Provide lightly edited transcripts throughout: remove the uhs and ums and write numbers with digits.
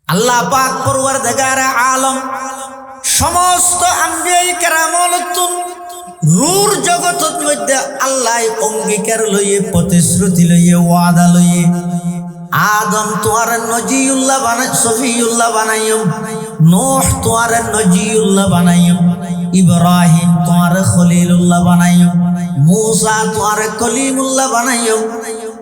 আল্লাহ পাক পরওয়ারদিগার আলম সমস্ত আম্বিয়ায়ে কেরামতুন রূর জগতের মধ্যে আল্লাহ অঙ্গীকার লইয়ে প্রতিশ্রুতি লইয়ে ওয়াদা লইয়ে আদম তোয়ার নজিউল্লাহ বানাই সফিউল্লাহ বানাইম নূহ তোয়ার নজিউল্লাহ বানাইম ইব্রাহিম তোয়ার খলিলুল্লাহ বানাইম मूसा तुआरे कलीमुल्लाह बनाइम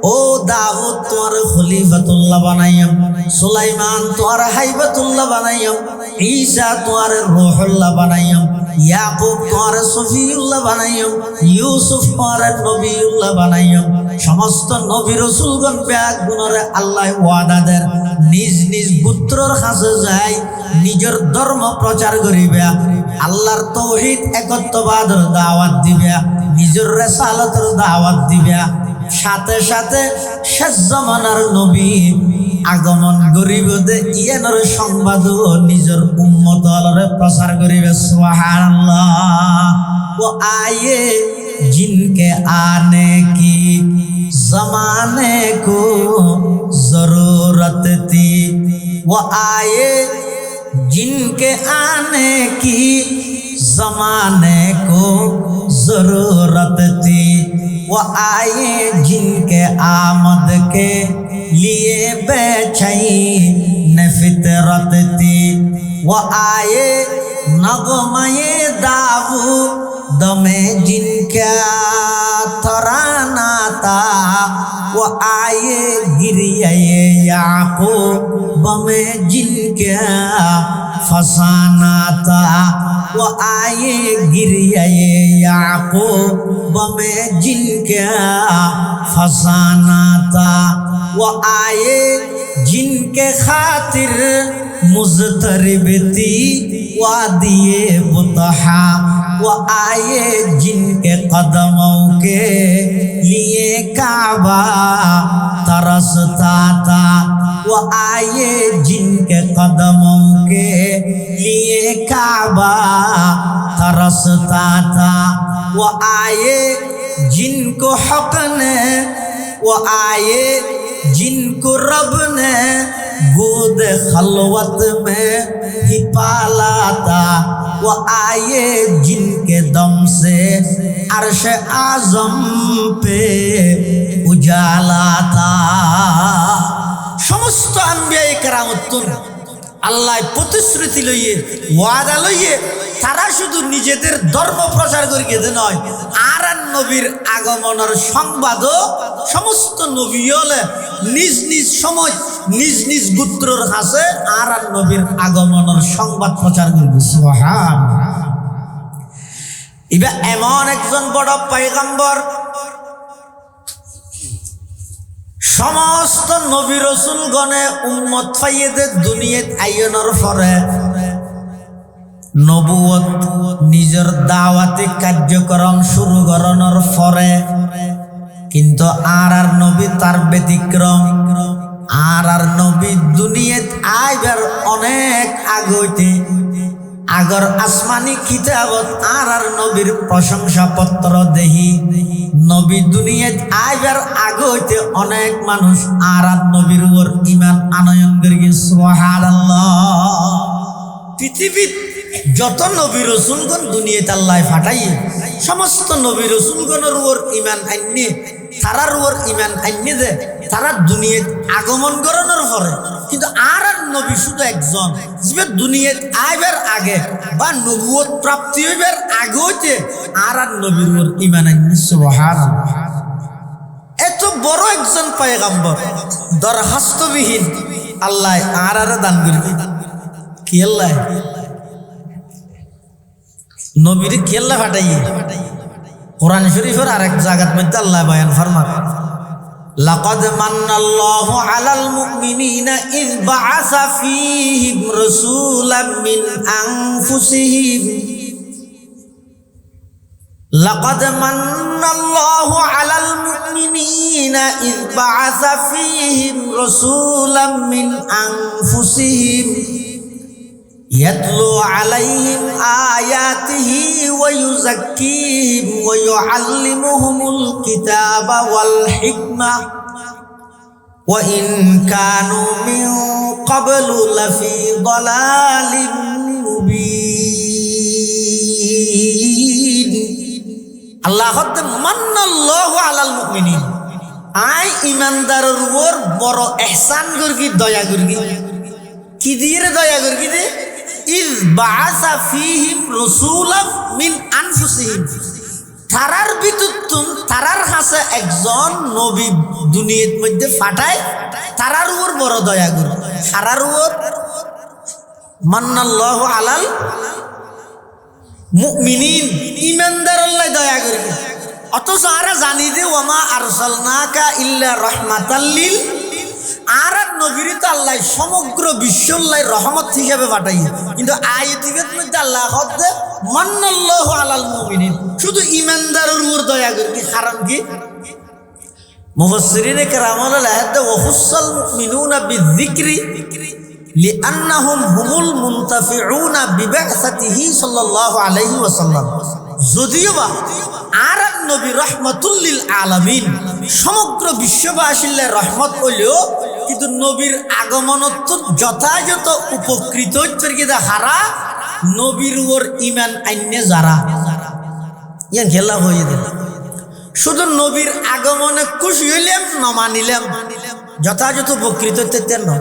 ओ दाऊद तुआरे खलीफतुल्लाह बनाइम सुलाइमान तुआरे हाइबतुल्लाह बनाइम ईसा तुआरे रूहुल्लाह बनाइम याकूब तुआरे सफीउल्लाह बनाइम यूसुफ तुआरे नबीउल्लाह बनाइम समस्त नबी रसूलगण प्याक गुणरे अल्लाह ওয়াদা দেন নিজ নিজ পুত্রর কাছে যায় নিজের ধর্ম প্রচার করিবে আল্লাহর তাওহীদ একত্ববাদের দাওয়াত দিবে নিজের রিসালাতের দাওয়াত দিবে সাথে সাথে শেষ জামানার নবী আগমন করিবে ইয়ানোর সংবাদ নিজের উম্মতরে প্রচার করিবে সুবহানাল্লাহ वो आए जिनके आने की जमाने को जरूरत थी वो आए जिनके आने की जमाने को जरूरत थी वो आए जिनके आमद के लिए बेचैन फितरत थी वो आए नगमे दाऊ दमे जिनका तराना था वो आए गिरिए याकूब में जिनका फसाना था वो आए गिरिए याकूब में जिनका फसाना था वो आए जिनके खातिर मुज़तरिब थी वादिए बुतहा वो आए जिनके कदमों के लिए काबा तरसता था वो आए जिनके कदमों के लिए काबा तरसता था वो आए जिनको हक ने वो आए जिनको रब ने गोद खलवत में ही पाला था वो आए जिनके दम से अर्श आजम पे उजाला था समस्त आम्बियाए केरामतुन আল্লাহ প্রতিশ্রুতি লইয়ে ওয়াদা লইয়ে তারা শুধু নিজেদের ধর্ম প্রচার করিয়ে দে নয় আর নবীর আগমনের সংবাদও সমস্ত নবী হলে নিজ নিজ সময় নিজ নিজ গোত্রের কাছে আর নবীর আগমনের সংবাদ প্রচার করবে সুবহানাল্লাহ ইবা এমন একজন বড় পয়গম্বর समस्त नबी रसूल गणे उम्मत फाइये दुनियात आयनर परे नबुवत निजर दावाती कार्यक्रम शुरू करानर परे किन्तु आर नबी तार व्यतिक्रम आर नबी दुनियात आइबार अनेक आगते आगर आसमानी किताबत आर नबीर प्रशंसा पत्र देही नबी दुनियात आइबार आगते अनेक मानुष आर नबीर ऊपर ईमान आनयन करिए सुबहानाल्लाह पृथिवीत যত নবী রাসূলগণ দুনিয়াতে আল্লাহ পাঠাইয়ে সমস্ত নবী রাসূলগণের উপর ঈমান আননে তারার উপর ঈমান আননে দে তারা দুনিয়াতে আগমন করানোর পরে কিন্তু আর নবী শুধু একজন যে দুনিয়াতে আইবার আগে বা নবুয়ত প্রাপ্তি হইবার আগে হইতে আর নবীর উপর ঈমান আননে সুবহানাল্লাহ এত বড় একজন পয়গম্বর দরখাস্তবিহীন আল্লাহ আর দান করবে কি আল্লাহ নবীর কেল্লা ফাটাইয়ে কোরআন শরীফের আরেক জায়গার মধ্যে আল্লাহ বয়ান ফরমান লাকাদ মান্নাল্লাহু আলাল মুমিনিনা ইয বাআসা ফীহিম রাসূলাম মিন আনফুসিহিম লাকাদ মান্নাল্লাহু আলাল মুমিনিনা ইয বাআসা ফীহিম রাসূলাম মিন আনফুসিহিম يتلو عليهم آياته ويزكيهم ويعلمهم الكتاب والحكمة ওয়া ইন কানু মিন ক্বাবলু লাফি দালালিন মুবিন। আল্লাহ মান্নাল্লাহু আলাল মুমিনিন, আই ইমানদারের উপর বড় ইহসান করগি, দয়া করগি। কি দিয়ে দয়া করগি? দে ইয বাআসা ফীহিম রাসূলাম মিন আনফুসিহিম, তারার ভিতর তারার কাছে একজন নবী দুনিয়ার মধ্যে পাঠায়, তারার উপর বড় দয়া করে। তারার উপর মান্নাল্লাহু আলাল মুমিনিন, ইমানদার আল্লাহ দয়া করে। অথচ আরা জানি যে ওয়ামা আরসালনাকা ইল্লা রাহমাতাল লিল, আর নবীর তো আল্লাহ সমগ্র বিশ্বল্লাহ রহমত হিসেবে পাঠাই। কিন্তু আয়াতের মধ্যে আল্লাহ হচ্ছে মান্নাল্লাহু আলাল মুমিনিন, শুধু ইমানদারের উপর দয়া করে। কারণ কি? মুফাসসিরিনে কেরামুল আয়াতে ওয়া খুসাল মুমিনুনা বিযিকরি লিআন্নাহুম হুমুল মুনতাফিউনা বিবা'সাতিহি সাল্লাল্লাহু আলাইহি ওয়াসাল্লাম। যদিও বা আর নবী রাহমাতুল লিল আলামিন, সমগ্র বিশ্ববাসীর রহমত হইলেও কিন্তু নবীর আগমনত যথাযথ উপকৃত হচ্ছে কিনা হারা নবীর উপর ইমান আইনে যারা ইয়ান খেলা হয়ে দিল। শুধু নবীর আগমনে খুশি হইলাম না মানিলাম, যথাযথ উপকৃত হতে না।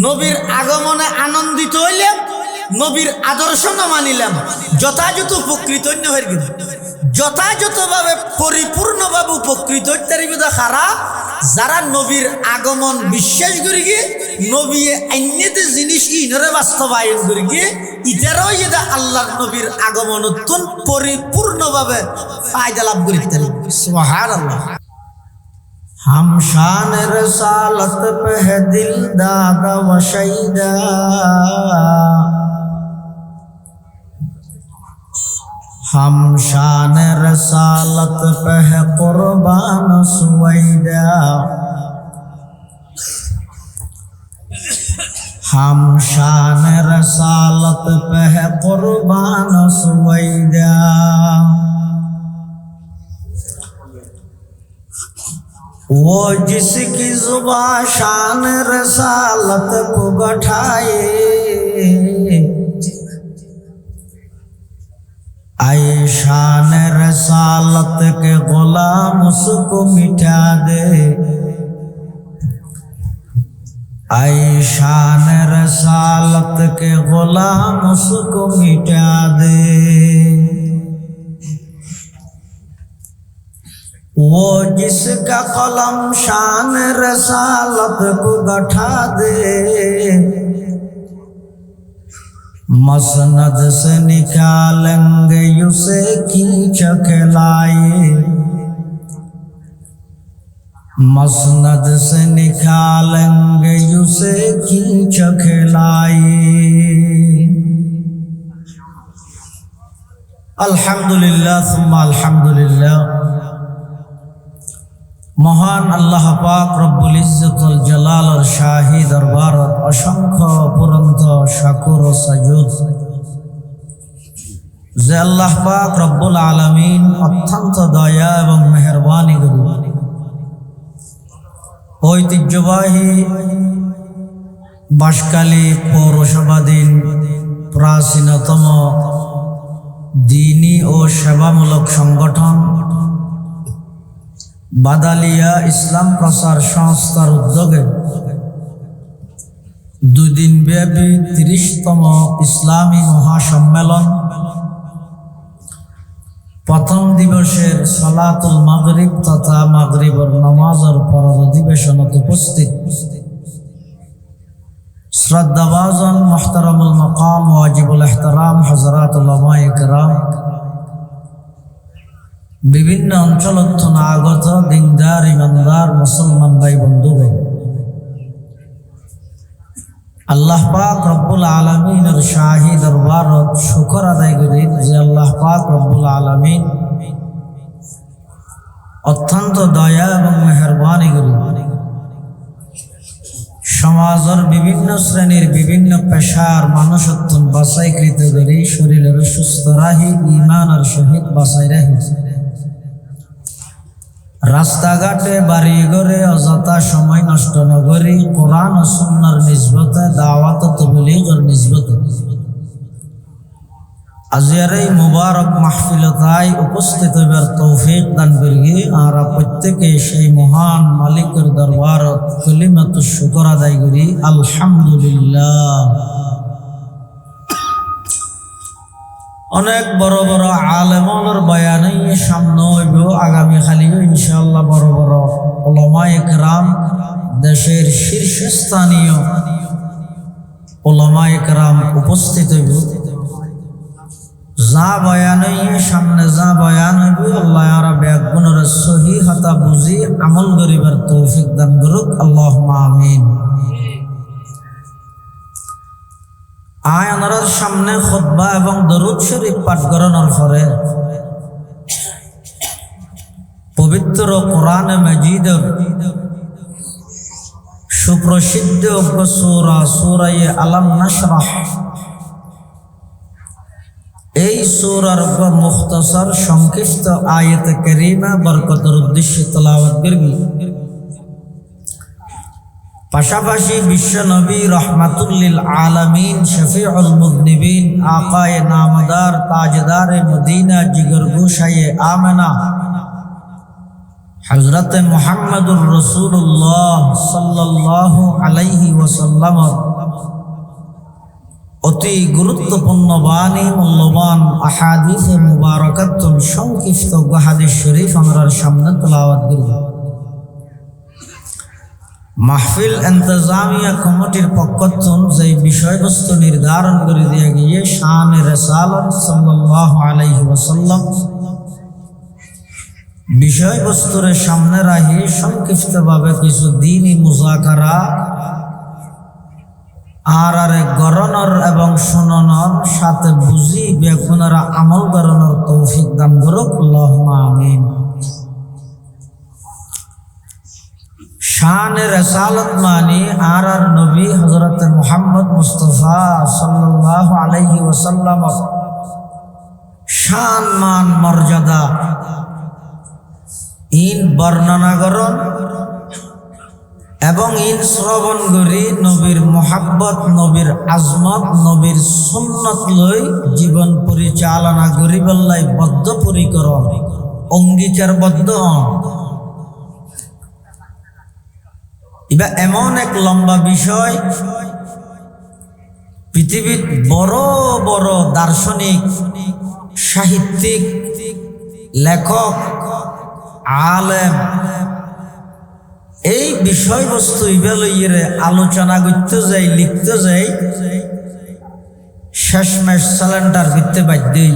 নবীর আগমনে আনন্দিত হইলাম, নবীর আদর্শ না মানিলাম, যথাযথ উপকৃত হয়ে গেল। যথাযথভাবে পরিপূর্ণভাবে উপকৃত হতে খারা যারা নবীর আগমন বিশ্বাস করি গিয়ে নবী আইনেতে জিনিস ইনরে বাস্তবায়ন করি গিয়ে ইটারও এটা আল্লাহ নবীর আগমন পরিপূর্ণভাবে ফায়দা লাভ করিতে। সুবহানাল্লাহ। हम शान रसालत पे है दिल दादा व शहीदा, हम शान रसालत पे है कुर्बान सुवैदा, हम शान रसालत पे है कुर्बान सुवैदा, वो जिसकी जुबां शान रसालत को गठाए, आए शान रसालत के गुलाम उसको मिटा दे, आए शान रसालत के गुलाम उसको मिटा दे, वो जिसका कलम शान रसालत को गठा दे, मसनद से निकालेंगे उसे खींच के लाए, मसनद से निकालेंगे उसे खींच के लाए। अल्हम्दुलिल्लाह सुम्मा अल्हम्दुलिल्लाह। মহান আল্লাহ পাক রব্বুল ইজ্জতুল জালালের শাহী দরবারত অসংখ্য পুরন্ত শাকুর ও সাজুদ যে আল্লাহ পাক রব্বুল আলামিন অত্যন্ত দয়া এবং মেহেরবানি করি ঐতিহ্যবাহী বাঁশখালী পৌরসভাধীন প্রাচীনতম দ্বীনি ও সেবামূলক সংগঠন বাদালিয়া ইসলাম প্রচার সংস্থার উদ্যোগে দুদিন ব্যাপী ৩০তম ইসলামী মহাসম্মেলন প্রথম দিবসের সালাতুল মাগরিব তথা মাগরিবের নামাজের ফরজ অধিবেশনত উপস্থিত শ্রদ্ধাভাজন মুহতারামুল মাকাম ওয়াজিবুল ইহতারাম হযরত উলামায়ে কেরাম, বিভিন্ন অঞ্চল আগত দিনদার ইমানদার মুসলমান ভাই বন্ধু ভাই, আল্লাহ পাক রব্বুল আলামিনের শাহী দরবারত শুকর আদায় করি যে আল্লাহ পাক রব্বুল আলামিন অত্যন্ত দয়া এবং মেহেরবানি করি সমাজের বিভিন্ন শ্রেণীর বিভিন্ন পেশার মানুষত্বন বাছাইকৃত করি শরীরের সুস্থ রাহি ইমানের সহিত বাছাই রাহি রাস্তাঘাটে বাড়ি ঘরে অযথা সময় নষ্ট না করি কোরআন ও সুন্নাহর নিসবতে দাওয়াত ও তাবলীগের নিসবতে আজিয়ার এই মুবারক মাহফিলতায় উপস্থিত হইবার তৌফিক দান করি। আর প্রত্যেকে সেই মহান মালিকের দরবারত কালিমাতু শুকর আদায় করি আলহামদুলিল্লাহ। অনেক বড় বড় আলেমর বয়ানে সামনে হইব আগামী খালিও ইনশাআল্লাহ। বড় বড় উলামায়ে কেরাম, দেশের শীর্ষস্থানীয় উলামায়ে কেরাম উপস্থিত হইব। যা বয়ান সামনে যা বয়ান হইব আল্লাহ রাব্বুল আলামিনের সহি হতা বুঝি আমল করিবার তৌফিক দান করুক আল্লাহুম্মা আমিন। আয়ানার সামনে খুতবা এবং দরুদ শরীফ পাঠ করানোর পরে পবিত্র কোরআনে মাজিদের সুপ্রসিদ্ধ সূরা সূরা আলাম নাশরাহ, এই সূরার মুখতাসার সংক্ষিপ্ত আয়াত কারীমা বরকতের উদ্দেশ্যে তেলাওয়াত করব। পাশাপাশি বিশ্ব নবী রহমাতুল লিল আলামিন শফিউল মুযনিবিন আকায়ে নামদার তাজদারে মদিনা জিগর গোশায়ে আমেনা হযরত মুহাম্মদুর রাসূলুল্লাহ সাল্লাল্লাহু আলাইহি ওয়াসাল্লাম অতি গুরুত্বপূর্ণ বাণী মূল্যবান আহাদিস মুবারাকাতুল সংক্ষিপ্ত হাদিস শরীফ আমরার সামনে তেলাওয়াত করব। মাহফিল ইন্তজামিয়া কমিটির পক্ষ থেকে যে বিষয়বস্তু নির্ধারণ করে দেয়া গিয়ে শানে রাসূলুল্লাহ সাল্লাল্লাহু আলাইহি ওয়াসাল্লাম বিষয়বস্তুর সামনে রাখি সংক্ষিপ্তভাবে কিছু দ্বীনি মুযাকারা আর গরণর এবং শুনানোর সাথে বুঝি বেগুনারা আমল করানোর তৌফিক দান করুক আল্লাহুম্মা আমিন। শানে রাসালত মানি আর নবী হযরত মুহাম্মদ মুস্তাফা সাল্লাল্লাহু আলাইহি ওয়াসাল্লাম শান মান মর্যাদা ইন বর্ণনা করুন এবং ইন শ্রবণ করি নবীর মোহাব্বত, নবীর আজমত, নবীর সুন্নত লই জীবন পরিচালনা করিবাল্লাই বদ্ধপরিকর অঙ্গীকারবদ্ধ। এবার এমন এক লম্বা বিষয়, পৃথিবীর বড় বড় দার্শনিক, সাহিত্যিক, লেখক, আলেম এই বিষয়বস্তু ইবা লইয়ে আলোচনা করতে যাই, লিখতে যাই, শেষমেশ সিলিন্ডার করতে বাধ্যই।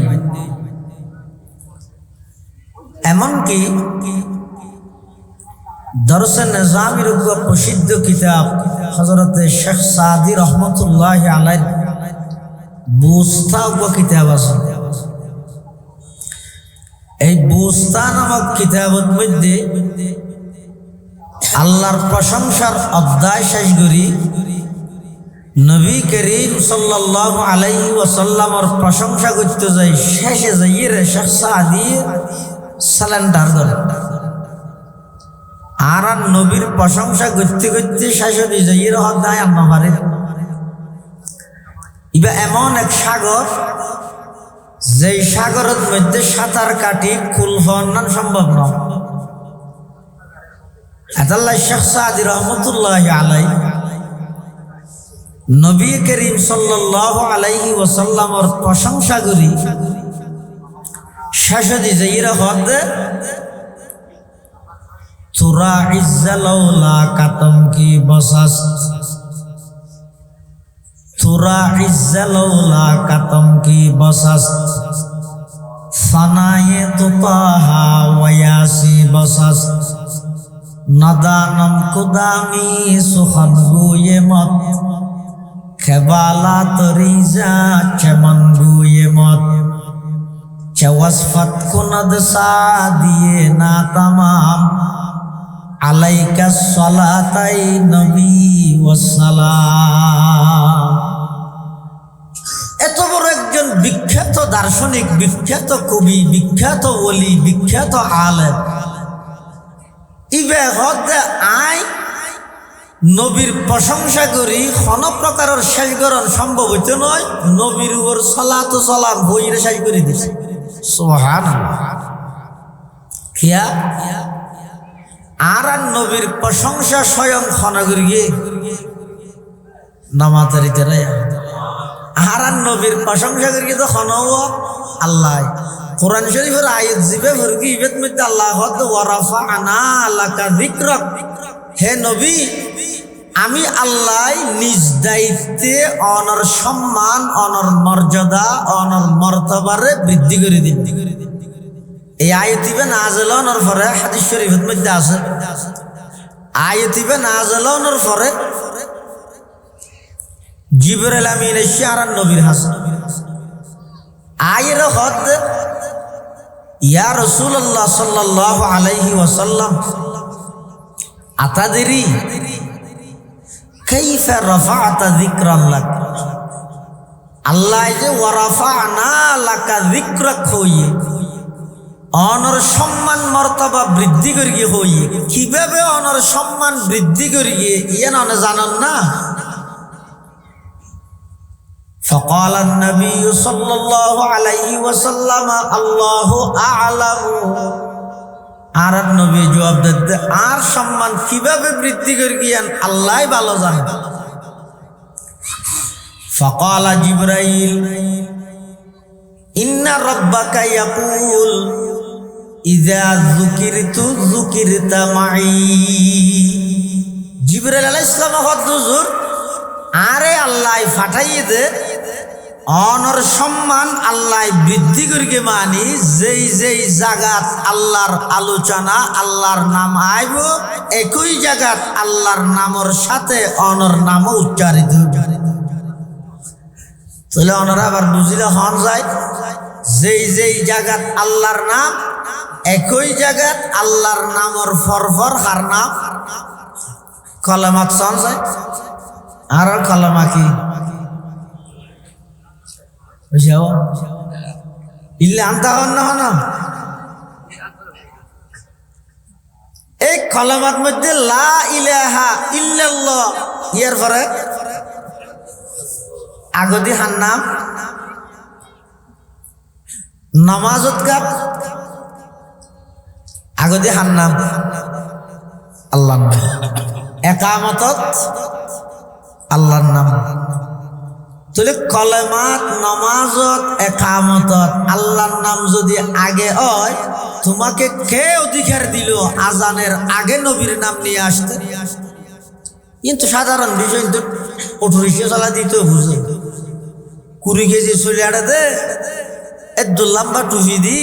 এমনকি দরসে নিজামির প্রসিদ্ধ কিতাব হযরত শেখ সাদি রহমতুল্লাহ আলাইহি বুস্তা কিতাব আছে। এই বুস্তা নামক কিতাবের মধ্যে আল্লাহর প্রশংসার অধ্যায় শেষ করি নবী করিম সাল্লাল্লাহু আলাইহি ওয়াসাল্লামের প্রশংসা করতে যাই, শেষে যাইয়ে রে শেখ সাদি সিলিন্ডার করে আর নবীর প্রশংসা করতে করতে শেষ হয়ে যাইয়ে অধ্যায় আন্ন পারে। ইবা এমন এক সাগর, যেই সাগরের মধ্যে সাঁতার কাটি কুল হওয়ার সম্ভব নয়। আল্লাহ শেখ সাদি রহমতুল্লাহ আলাইহি নবী করিম সাল্লাল্লাহু আলাইহি ওয়াসাল্লামের প্রশংসা করি শেষ হয়ে যাইয়ে হদ তুরা ইজ্জালাউলা কাতম কি বসাস, তুরা ইজ্জালাউলা কাতম কি বসাস, ফানায়ে তুপাহা ওয়ায়াসি বসাস, নাদানম কুদামি সুখান গুয়ে মত, খেবালা তরিজা চেমন গুয়ে মত, চেওয়াসফত কুনদ সা দিয়ে না তামাম, আলাইকা সালাতাই নবী ওয়াসসালাম। এত বড় একজন বিখ্যাত দার্শনিক, বিখ্যাত কবি, বিখ্যাত ওলি, বিখ্যাত আলেম, কিবে হদ আই নবীর প্রশংসা করি কোন প্রকারের শেষ করণ সম্ভব হইতে নয় নবীর উপর সালাত ও সালাম বইরে শেষ করে দিছে সুবহানাল্লাহ কিয়া আর নবীর প্রশংসা স্বয়ং খনাগরি গিয়ে নামাতারিতে রায়া আর নবীর প্রশংসা করি তো খনাও আল্লাহ কোরআন শরীফের আয়াত জিবে ভরকি ইবেত মধ্যে আল্লাহ হদ ওয়া রাফা'না লাকা যিকরাক হে নবী আমি আল্লাহ নিজ দায়িত্বে অনর সম্মান অনর মর্যাদা অনর মর্তবারে বৃদ্ধি করে দিন এই আয়াতিবে নাযিল হওয়ার পরে হাদিস শরীফের মধ্যে আছে আয়াতিবে নাযিল হওয়ার পরে জিবরাইল আমিন এসে আর নবীর হাসান আয়ের হদ ইয়া রাসূলুল্লাহ সাল্লাল্লাহু আলাইহি ওয়াসাল্লাম আতাদরি কাইফা রাফা'তা যিকরান লাক আল্লাহ যে ওয়া রাফা'না লাকা যিকরাক হইয়ে অনর সম্মান মর্তবা বৃদ্ধি করিয়ে হইয়ে কিভাবে অনর সম্মান বৃদ্ধি করিয়ে ইয়ে না জানেন না فقال النبي صلى الله عليه وسلم الله أعلم আর নবী জবাব দিতে আর সম্মান কিভাবে বৃদ্ধি করিয়েন আল্লাহই ভালো জানেন فقال جبرائيل إن ربك يقول إذا ذكرت ذكرت معي জিবরাইল আলাইহিস সালাম হুজুর আরে আল্লাহ ফাটাইয়ে দে অনর সম্মান আল্লাহ বৃদ্ধি করিকে মানি যেই যেই জায়গাত আল্লাহর আলোচনা আল্লাহর নাম আইব একই জায়গাত আল্লাহর নামের সাথে অনর নামও উচ্চারিত তাহলে অনরা আবার বুঝিলে হন যায় যেই যেই জায়গাত আল্লাহর নাম একই জায়গাত আল্লাহর নামের ফরফর হার নাম কলমাত সন যায় আর কলমা কি বুঝাও ইল্লে আনতা হন না এই কলমার মধ্যে লা ইলাহা ইল্লাল্লাহ ইয়ার পরে আগদি হার নাম নামাজত কাপ আগদি হার নাম আল্লাহর নাম একামতত আল্লাহর নাম তাহলে কলেমাত নামাজত একামতত আল্লাহর নাম যদি আগে হয় তোমাকে কে অধিকার দিল আজানের আগে নবীর নাম নিয়ে আসতে কিন্তু সাধারণ বিষয় কিন্তু অটোরিক্সা চালা দিতে বুঝে 20 কেজি চলে আড়াতে এত লম্বা টুপি দি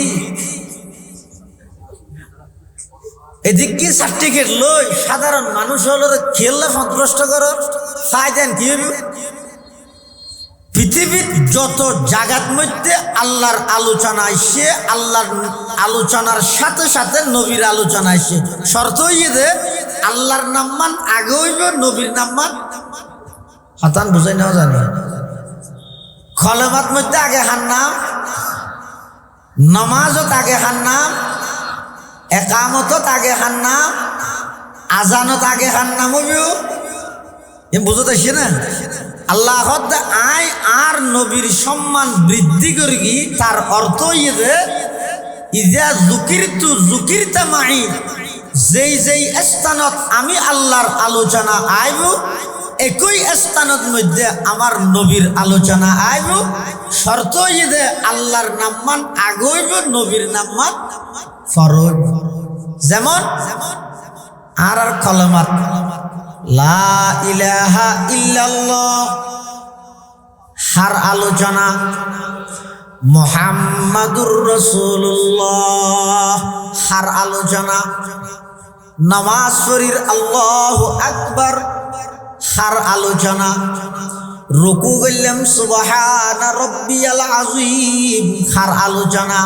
এদিকে সার্টিফিকেট লই সাধারণ মানুষ হলো খেললে সন্তুষ্ট করো ফায়দেন কি হবে পৃথিবীর যত জায়গার মধ্যে আল্লাহর আলোচনা আসছে আল্লাহর আলোচনার সাথে সাথে নবীর আলোচনা আসছে শর্ত হইয়ে দে আল্লাহর নাম মান আগে হইব নবীর নাম মান হাতান বুঝাই না জানি কলেমাত মধ্যে আগে হার নাম নামাজত আগে হার নাম একামতত আগে হার নাম আজানত আগে হার নাম হইব বুঝতে আসছে না আল্লাহ আয় আর নবীর সম্মান বৃদ্ধি করি তার অর্থ ইয়ে ইজা যুকিরতু যুকিরতা মাই যেই যেই স্থানত আমি আল্লাহর আলোচনা আইব একই স্থানত মধ্যে আমার নবীর আলোচনা আইব শর্ত ইয়ে আল্লাহর নামমান আগইব নবীর নামমান ফরজ যেমন আর কলমাত লা ইলাহা ইল্লাল্লাহ হার আলোচনা মুহাম্মাদুর রাসূলুল্লাহ হার আলোচনা নামাজ পড়ির আল্লাহু আকবার হার আলোচনা রুকু করলাম সুবহানা রাব্বিয়াল আযীম হার আলোচনা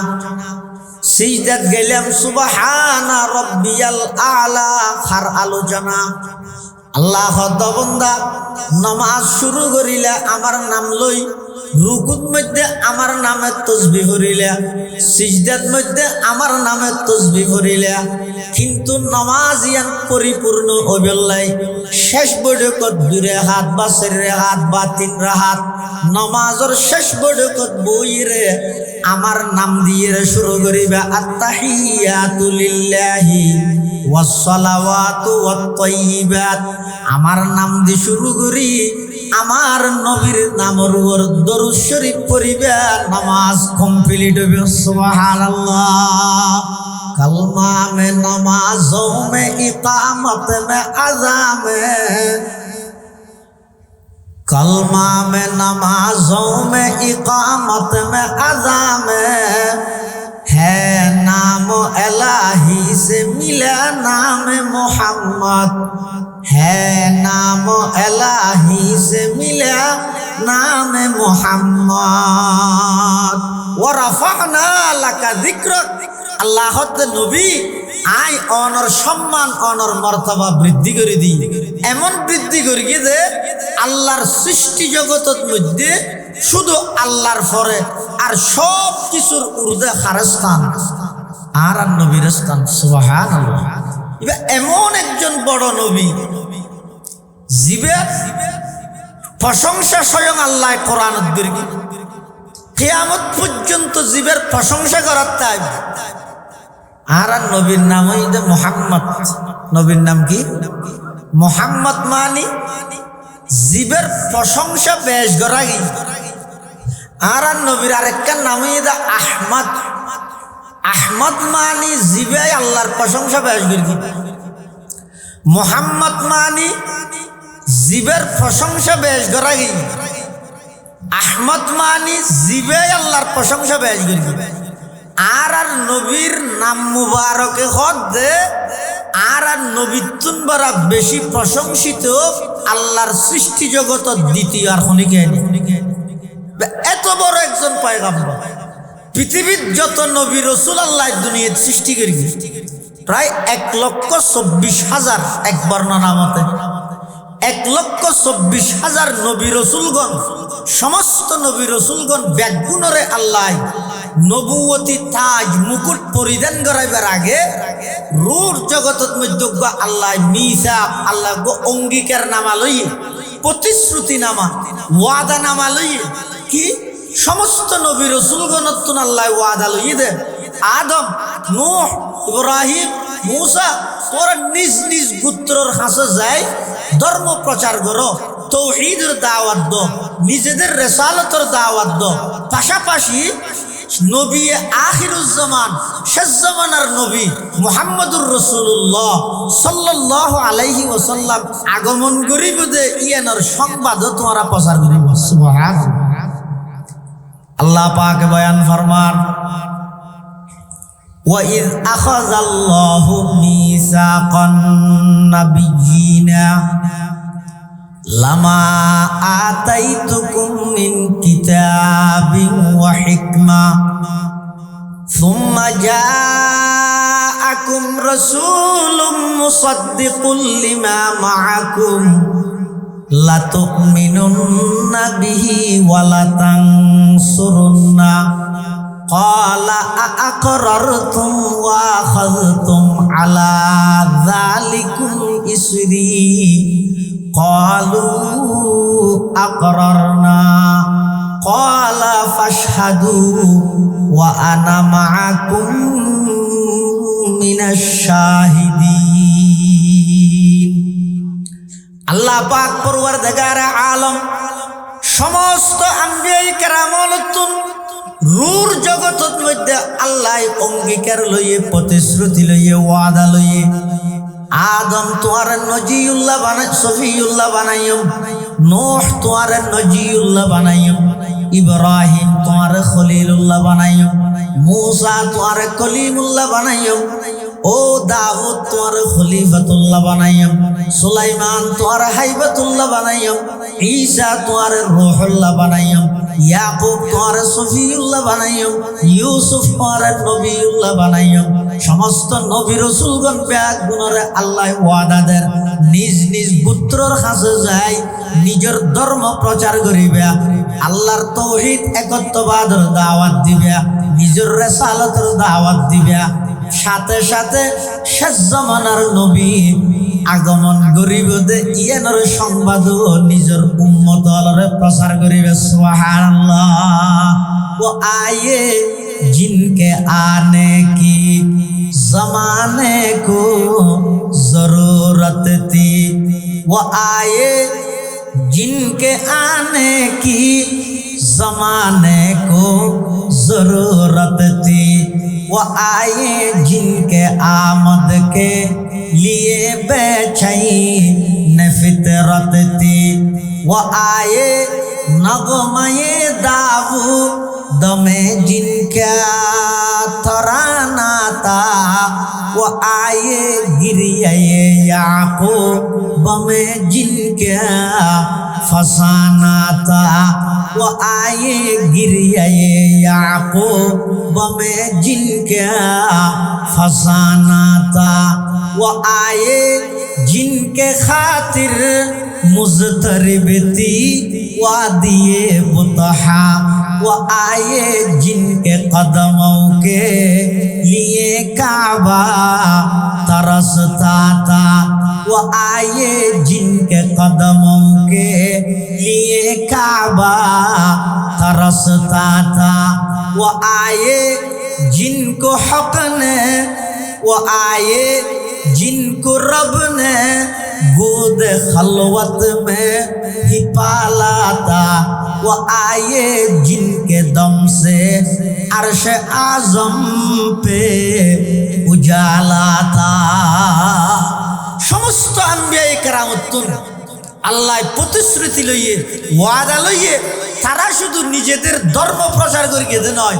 সিজদাত গেলাম সুবহানা রাব্বিয়াল আলা হার আলোচনা আল্লাহ বান্দা নামাজ শুরু করিলে আমার নাম লই রুকুত মধ্যে আমার নামে তসবিহ পড়িলা, সিজদাত মধ্যে আমার নামে তসবিহ পড়িলা, কিন্তু নামাজ ইয়ান পরিপূর্ণ হইবেলাই শেষ বৈঠকত 2 রাকাত বা 4 রাকাত বা 3 রাকাত নামাজের শেষ বৈঠকত বইরে আমার নাম দিয়ে শুরু করিবা আত্তাহিয়াতু লিল্লাহি ওয়াস সালাওয়াতু ওয়াত তাইয়্যিবাত। আমার নাম দিয়ে শুরু করি, আমার নবীর নামের উপর দরুদ শরীফ পড়িবা, নামাজ কমপ্লিট হবে। সুবহানাল্লাহ। कलमा में नमाजों में इकामत में अज़ा में, कलमा में नमाजों में इकामत में अज़ा में है नाम इलाही से मिला नाम मोहम्मद, है नाम इलाही से मिला नाम मोहम्मद। व रफ़अना लका ज़िक्रक। আল্লাহ নবী আই অনর সম্মান অনর মর্তবা বৃদ্ধি করে দিই, এমন বৃদ্ধি করি যে আল্লাহর সৃষ্টি জগতের মধ্যে শুধু আল্লাহর পরে আর সব কিছুর ঊর্ধ্বে খারস্থান আর নবীর স্থান। সুবহানাল্লাহ। এবার এমন একজন বড় নবী জীবের প্রশংসা স্বয়ং আল্লাহ কোরআনত করি, কিয়ামত পর্যন্ত জীবের প্রশংসা করার তাই। আর নবীর নাম হইতে মোহাম্মদ। নবীর নাম কি? মোহাম্মদ। মানি জীবের প্রশংসা বেশ গরাগি। আর নবীর আরেকটা নাম হইতে আহমদ। আহমদ মানি জীবে আল্লাহর প্রশংসা বেশ গরি। মোহাম্মদ মানি জীবের প্রশংসা বেশ গরাগি। আহমদ মানি জীবে আল্লাহর প্রশংসা বেশ গরি। আর নবীর নাম মুবারকে হদ দে আর নবীতুন বারা বেশি প্রশংসিত আল্লাহর সৃষ্টি জগতের দ্বিতীয় আর খনিকে এত বড় একজন পয়গম্বর। পৃথিবীর যত নবী রসুল আল্লাহ দুনিয়ার সৃষ্টি করি প্রায় 1,24,000 এক বর্ণনা মতে 1,24,000 নবী রসুলগণ, সমস্ত নবী রসুলগণ ব্যাগুণরে আল্লাহ নবুয়তি তাজ মুকুট পরিধান করাইবার আগে রূর জগতের মধ্যে আল্লাহ মিসাক, আল্লাহ অঙ্গীকার নামা লইয়ে, প্রতিশ্রুতি নামা, ওয়াদা নামা লইয়ে, কি সমস্ত নবী রসুলগণত্তুন আল্লাহ ওয়াদা লইয়ে দে। আদম, নূহ, ইব্রাহিম, মূসা তোরা নিজ নিজ গোত্রর হাসে যায়, ধর্ম প্রচার করো, তৌহিদের দাওয়াত দো, নিজেদের রেসালতের দাওয়াত দো। পাশাপাশি নবী আখিরুজ্জামান শেষ জামানার নবী মুহাম্মদুর রাসূলুল্লাহ সাল্লাল্লাহু আলাইহি ওয়াসাল্লাম আগমন করিব দে ইয়ানোর সংবাদ তোমরা প্রচার করিব। সুবহানাল্লাহ। আল্লাহ পাক বয়ান ফরমান ওয়া ইয আখাযাল্লাহু মিসাকান নাবিয়্যিনা লামা আতাইতুকুম মিন কিতাবিন ওয়া হিকমা সুম্মা জাআকুম রাসূলুম মুসাদ্দিকুল লিমা মাআকুম লাতুমিনুন্না বিহি ওয়া লাতানসুরুন্না ক্বালা আআকরারতুম ওয়া আখাযতুম আলা যালিকুম ইসরি قالوا أقررنا قال فاشهدوا وأنا معكم من الشاهدين। আল্লাহ পাক পরওয়ারদিগার আলম সমস্ত আম্বিয়ায়ে কেরামতুন রূর জগতের মধ্যে আল্লাহ অঙ্গীকার লইয়ে, প্রতিশ্রুতি লইয়ে, ওয়াদা লইয়ে आदम तुम्हारे नजीउल्लाह बनाई, सफीउल्लाह बनाइयो, नूह तुम्हारे नजीउल्लाह बनाइयो, इब्राहिम तुम्हारे खलीलुल्लाह बनाइयो, मूसा तुम्हारे कलीमुल्लाह बनाइयो, ओ दाऊद तुम्हारे खलीफतुल्लाह बनाइयो, सुलाइमान तुम्हारे हैबतुल्लाह बनाइयो, ईसा तुम्हारे रूहुल्लाह बनाइयो, याकूब तुम्हारे सफीउल्लाह बनाइयो, यूसुफ तुम्हारे नबीउल्लाह बनाइयो। समस्त नबी रसूलगण ব্যাগ গুণরে আল্লাহ ওয়াদা দেন নিজ নিজ পুত্রর কাছে যায়, নিজের ধর্ম প্রচার করিবে। আল্লাহর তৌহিদ একত্ববাদের দাওয়াত দিবা, নিজের রিসালাতের দাওয়াত দিবা, সাথে সাথে শেষ জামানার নবী আগমন গরিবদে ইয়ানোর সংবাদও নিজের উম্মতরে প্রচার করিবে। সুবহানাল্লাহ। ও আয়ে जिनके आने की जमाने को जरूरत थी, वो आए जिनके आने की जमाने को जरूरत थी, वो आए जिनके आमद के लिए बेचैन फितरत थी, वो आए नगमे दाऊ दमे जिनका तराना था, वो आए गिरिए याकूब में जिनका फसाना था, वो आए गिरिए याकूब में जिनका फसाना था, वो आए जिनके खातिर मुज़तरिब थी वादिए बुतहा, वो आए जिनके कदमों के लिए काबा तरसता था, वो आए जिनके कदमों के लिए काबा तरसता था, वो आए जिनको हक ने, वो आए जिनको रब ने गोद खलवत में ही पाला था, वो आए जिनके दम से अर्श आजम पे उजाला था। समस्त अम्बिया करामतुन আল্লাহ প্রতিশ্রুতি লইয়ে ওয়াদা লইয়ে তারা শুধু নিজেদের ধর্ম প্রচার করিয়ে নয়,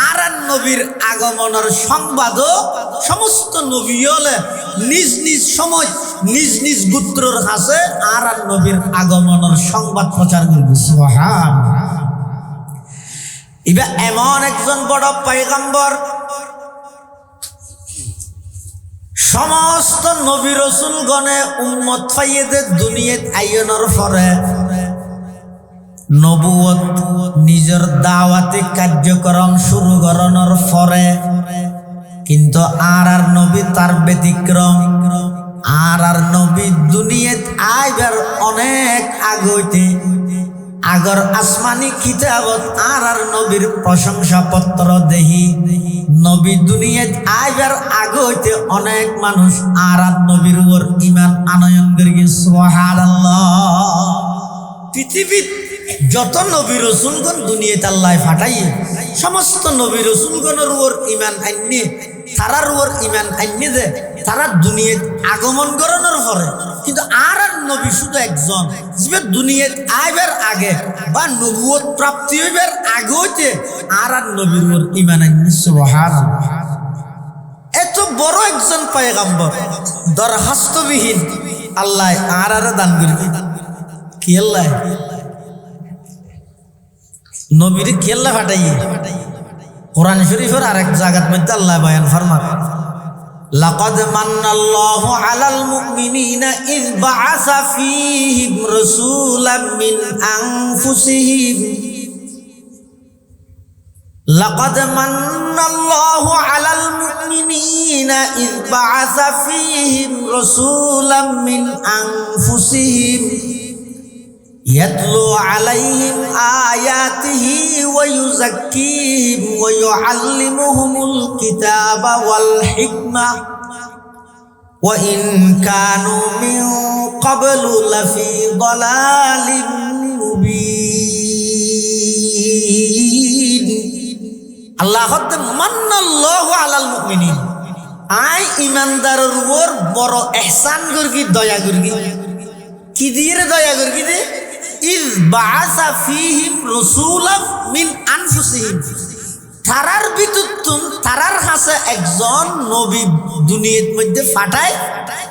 আর নবীর আগমনের সংবাদও সমস্ত নবী হলে নিজ নিজ সময় নিজ নিজ গোত্রের কাছে আর নবীর আগমনের সংবাদ প্রচার করবে। সুবহানাল্লাহ। এবার এমন একজন বড় পয়গম্বর সমস্ত নবী রসুলগণে উম্মত ফাইয়েদের দুনিয়াত আইয়নের পরে নবুয়ত নিজের দাওয়াতি কার্যক্রম শুরু করানোর পরে কিন্তু আর নবী তার ব্যতিক্রম। আর নবী দুনিয়াত আইবার অনেক আগতে আগর আসমানি কিতাবত আর নবীর প্রশংসা পত্র দেহি। নবী দুনিয়াত আইবার আগতে অনেক মানুষ আর নবীর উপর ঈমান আনয়ন করি। সুবহানাল্লাহ। পৃথিবীত যত নবী রসুলগণ দুনিয়াতে আল্লাহ ফাটাইয়ে সমস্ত নবী রসুলগণের উপর ঈমান আইনে তারার উপর ঈমান আইনে যে তারা দুনিয়াত আগমন করানোর পরে কিন্তু আর নবী শুধু একজন যে দুনিয়াত আইবার আগে বা নবুয়ত প্রাপ্তি হইবার আগে হইতে আর নবীর উপর ঈমান আইনে। সুবহানাল্লাহ। এত বড় একজন পয়গম্বর দরখাস্তবিহীন আল্লাহ আর দান করি কি আল্লাহ নবীর কি আল্লাহ ফাটাইয়ে কোরআন শরীফের আরেক জায়গার মধ্যে আল্লাহ বয়ান ফরমান লাকাদ মান্নাল্লাহু আলাল মুমিনিনা ইয বাআসা ফীহিম রাসূলাম মিন আনফুসিহিম লাকাদ মান্নাল্লাহু আলাল মুমিনিনা ইয বাআসা ফীহিম রাসূলাম মিন আনফুসিহিম يتلو عليهم آياته ويزكيهم ويعلمهم الكتاب والحكمة وإن كانوا من قبل لفي ضلال مبين। الله قد من الله على المؤمنين আই ইমানদারের উপর বড় ইহসান করগি দয়া করগি কি দিয়ে দয়া করগি দে ইয বাআসা ফীহিম রাসূলাম মিন আনফুসিহিম তারার ভিতর তারার কাছে একজন নবী দুনিয়ার মধ্যে ফাটায়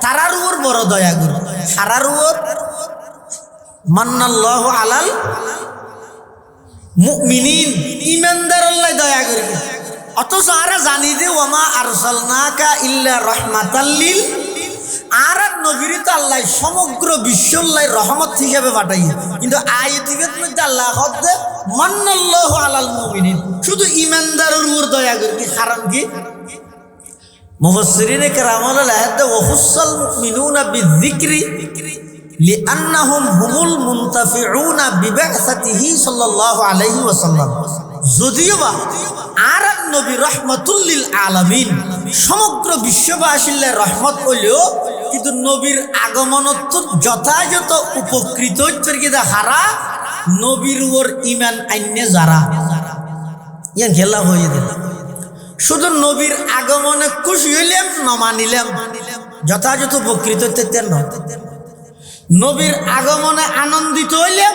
তারার উপর বড় দয়া করে তারার উপর মান্নাল্লাহু আলাল মুমিনিন ঈমানদার আল্লাহ দয়া করে অথচ আর জানি যে ওয়ামা আরসালনাকা ইল্লা রাহমাতাল লিল আর নবীর তো আল্লাহ সমগ্র বিশ্বল্লাহ রহমত হিসেবে পাঠাইয়ে, কিন্তু আয়াতের মধ্যে আল্লাহ হদ্দে মান্নাল্লাহু আলাল মুমিনিন, শুধু ইমানদারের উপর দয়া করে। কি কারণ কি? মুফাসসিরিনে কেরাম লাহাদে ওয়াহুসাল মুমিনুনা বিযিকরি লিআন্নাহুম হুমুল মুনতাফিউনা বিবা'সাতিহি সাল্লাল্লাহু আলাইহি ওয়াসাল্লাম। যদিও বা আর নবী রহমাতুল লিল আলামিন, সমগ্র বিশ্ববাসীর রহমত হইলেও কিন্তু নবীর আগমনত যথাযথ উপকৃত হচ্ছে কিনা হারা নবীর ওর ইমান আইনে যারা ইয়ান খেলা হয়ে দিল। শুধু নবীর আগমনে খুশি হইলাম না মানিলাম, যথাযথ উপকৃত হতে না। নবীর আগমনে আনন্দিত হইলাম,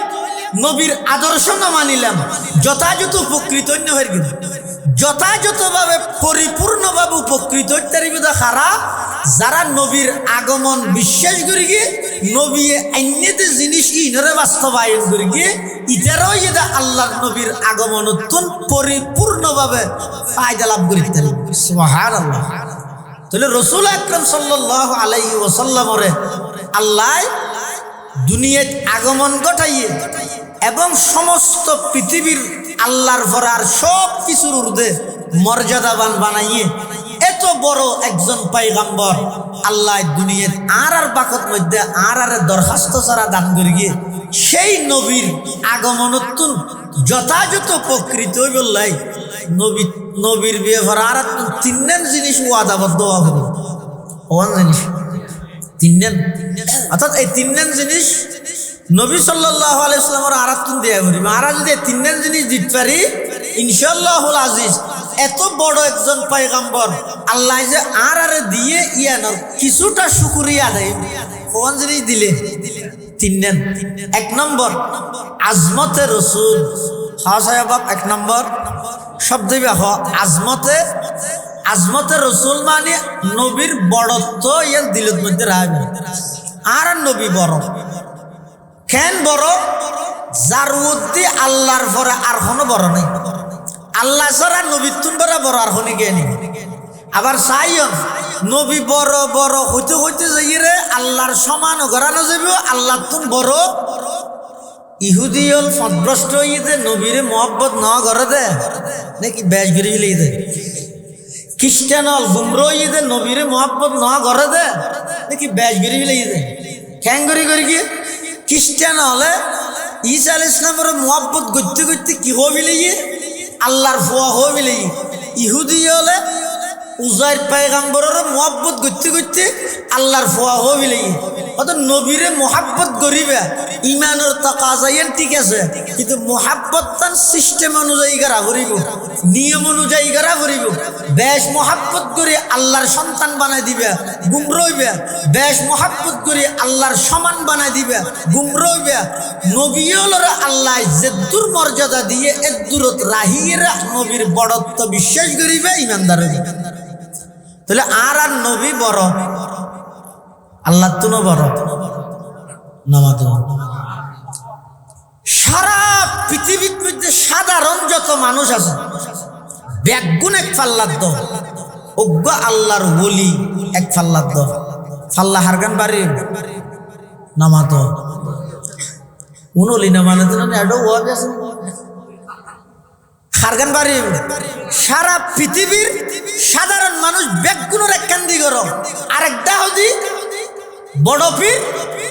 নবীর আদর্শ না মানিলাম, যথাযথ উপকৃত হয়ে গেল। যথাযথভাবে পরিপূর্ণভাবে উপকৃত হতে খারা যারা নবীর আগমন বিশ্বাস করি গিয়ে নবী আইনেতে জিনিস ইনরে বাস্তবায়ন করি গিয়ে ইতারাও যেটা আল্লাহ নবীর আগমন পরিপূর্ণভাবে ফায়দা লাভ করিতে। সুবহানাল্লাহ। তাহলে রাসূল আকরাম সাল্লাল্লাহু আলাইহি ওয়াসাল্লামরে আল্লাহ দুনিয়ায় আগমন ঘটাইয়ে এবং সমস্ত পৃথিবীর আল্লাহর ফরার সব কিছুর ঊর্ধ্বে মর্যাদাবান বানাইয়ে এত বড় একজন পয়গম্বর আল্লাহ দুনিয়ার আর বাকত মধ্যে আর দরখাস্ত ছাড়া দান করে গিয়ে সেই নবীর আগমনতুন যথাযথ উপকৃত বললাই নবীর ব্যাপারে আর তিনজন জিনিস ওয়াদাবদ্ধ হবে। ওয়ান জিনিস তিনজন, অর্থাৎ এই তিনজন জিনিস নবী সাল্লাল্লাহু আলাইহি ওয়াসাল্লামের আরাতুন দেয়া করি। আর যদি তিনজন জিনিস দিতে পারি ইনশাআল্লাহুল আজিজ, এত বড় একজন পয়গম্বর আল্লাহ যে আর দিয়ে ইয়ানোর কিছুটা শুকরিয়া দেয়। কোন জিনিস দিলে? তিনজন। এক নম্বর আজমতে রসুল, হ্যাঁ সাহেব এক নম্বর শব্দ আজমতে রসুল মানে নবীর বড়ত্ব ইয়ার দিলের মধ্যে রাখবে। আর নবী বড় কেন বড়? যার মধ্যে আল্লাহর পরে আর কোনো বড় নেই। আল্লাহ ছাড়া নবীর তুন বড় আর কোনো কে নেই। আবার সাইয়ন নবী বড় বড় হইতে হইতে যাই রে আল্লাহর সমান গড়ানো যাবে। আল্লাহ তুন বড় ইহুদিয়ল ফদ্রষ্ট ইদে নবীরে মহব্বত ন করে দে নাকি বেশ গিরি দে। খ্রিস্টানল গুমরো ইদে নবীরে মহব্বত ন করে দে নাকি বেশ গিরি দে। কেন করি করি কি? খ্রিস্টান হলে ঈসা আলাইহিস সালামের মহব্বত করতে করতে কি হবিলে আল্লাহর ফুয়া হবিলে। ইহুদি হলে উজাইর পয়গম্বরের মহব্বত করতে করতে আল্লাহর ফুয়া হবিলে। অত নবীরে মহাব্বত করিবে ইমানের তাকাজাইন ঠিক আছে, কিন্তু মহাব্বত তার সিস্টেম অনুযায়ী করা করিব, নিয়ম অনুযায়ী করা করিব। বেশ মহাব্বত করে আল্লাহর সন্তান বানাই দিবে গুমরইবে, বেশ মহাব্বত করে আল্লাহর সমান বানাই দিবে গুমরইবে। নবীলরা আল্লাহ যেদূর মর্যাদা দিয়ে এর দূরত রাহিয়েরা নবীর বড়ত্ব বিশ্বাস করিবে ইমানদার হইবে। তাহলে আর নবী বড়, আল্লাহ তুনো বড় নামাজ। সারা পৃথিবীর মধ্যে সাধারণ যত মানুষ আছে ব্যাগুণ এক ফাল্লার দ, অজ্ঞ আল্লাহর ওলি এক ফাল্লার দ। ফাল্লা হারগান বাড়ি নামাত উনলি না মানে হারগান বাড়ি। সারা পৃথিবীর সাধারণ মানুষ ব্যাগুণের এক কান্দি গর। আরেকটা হদি বড় পীর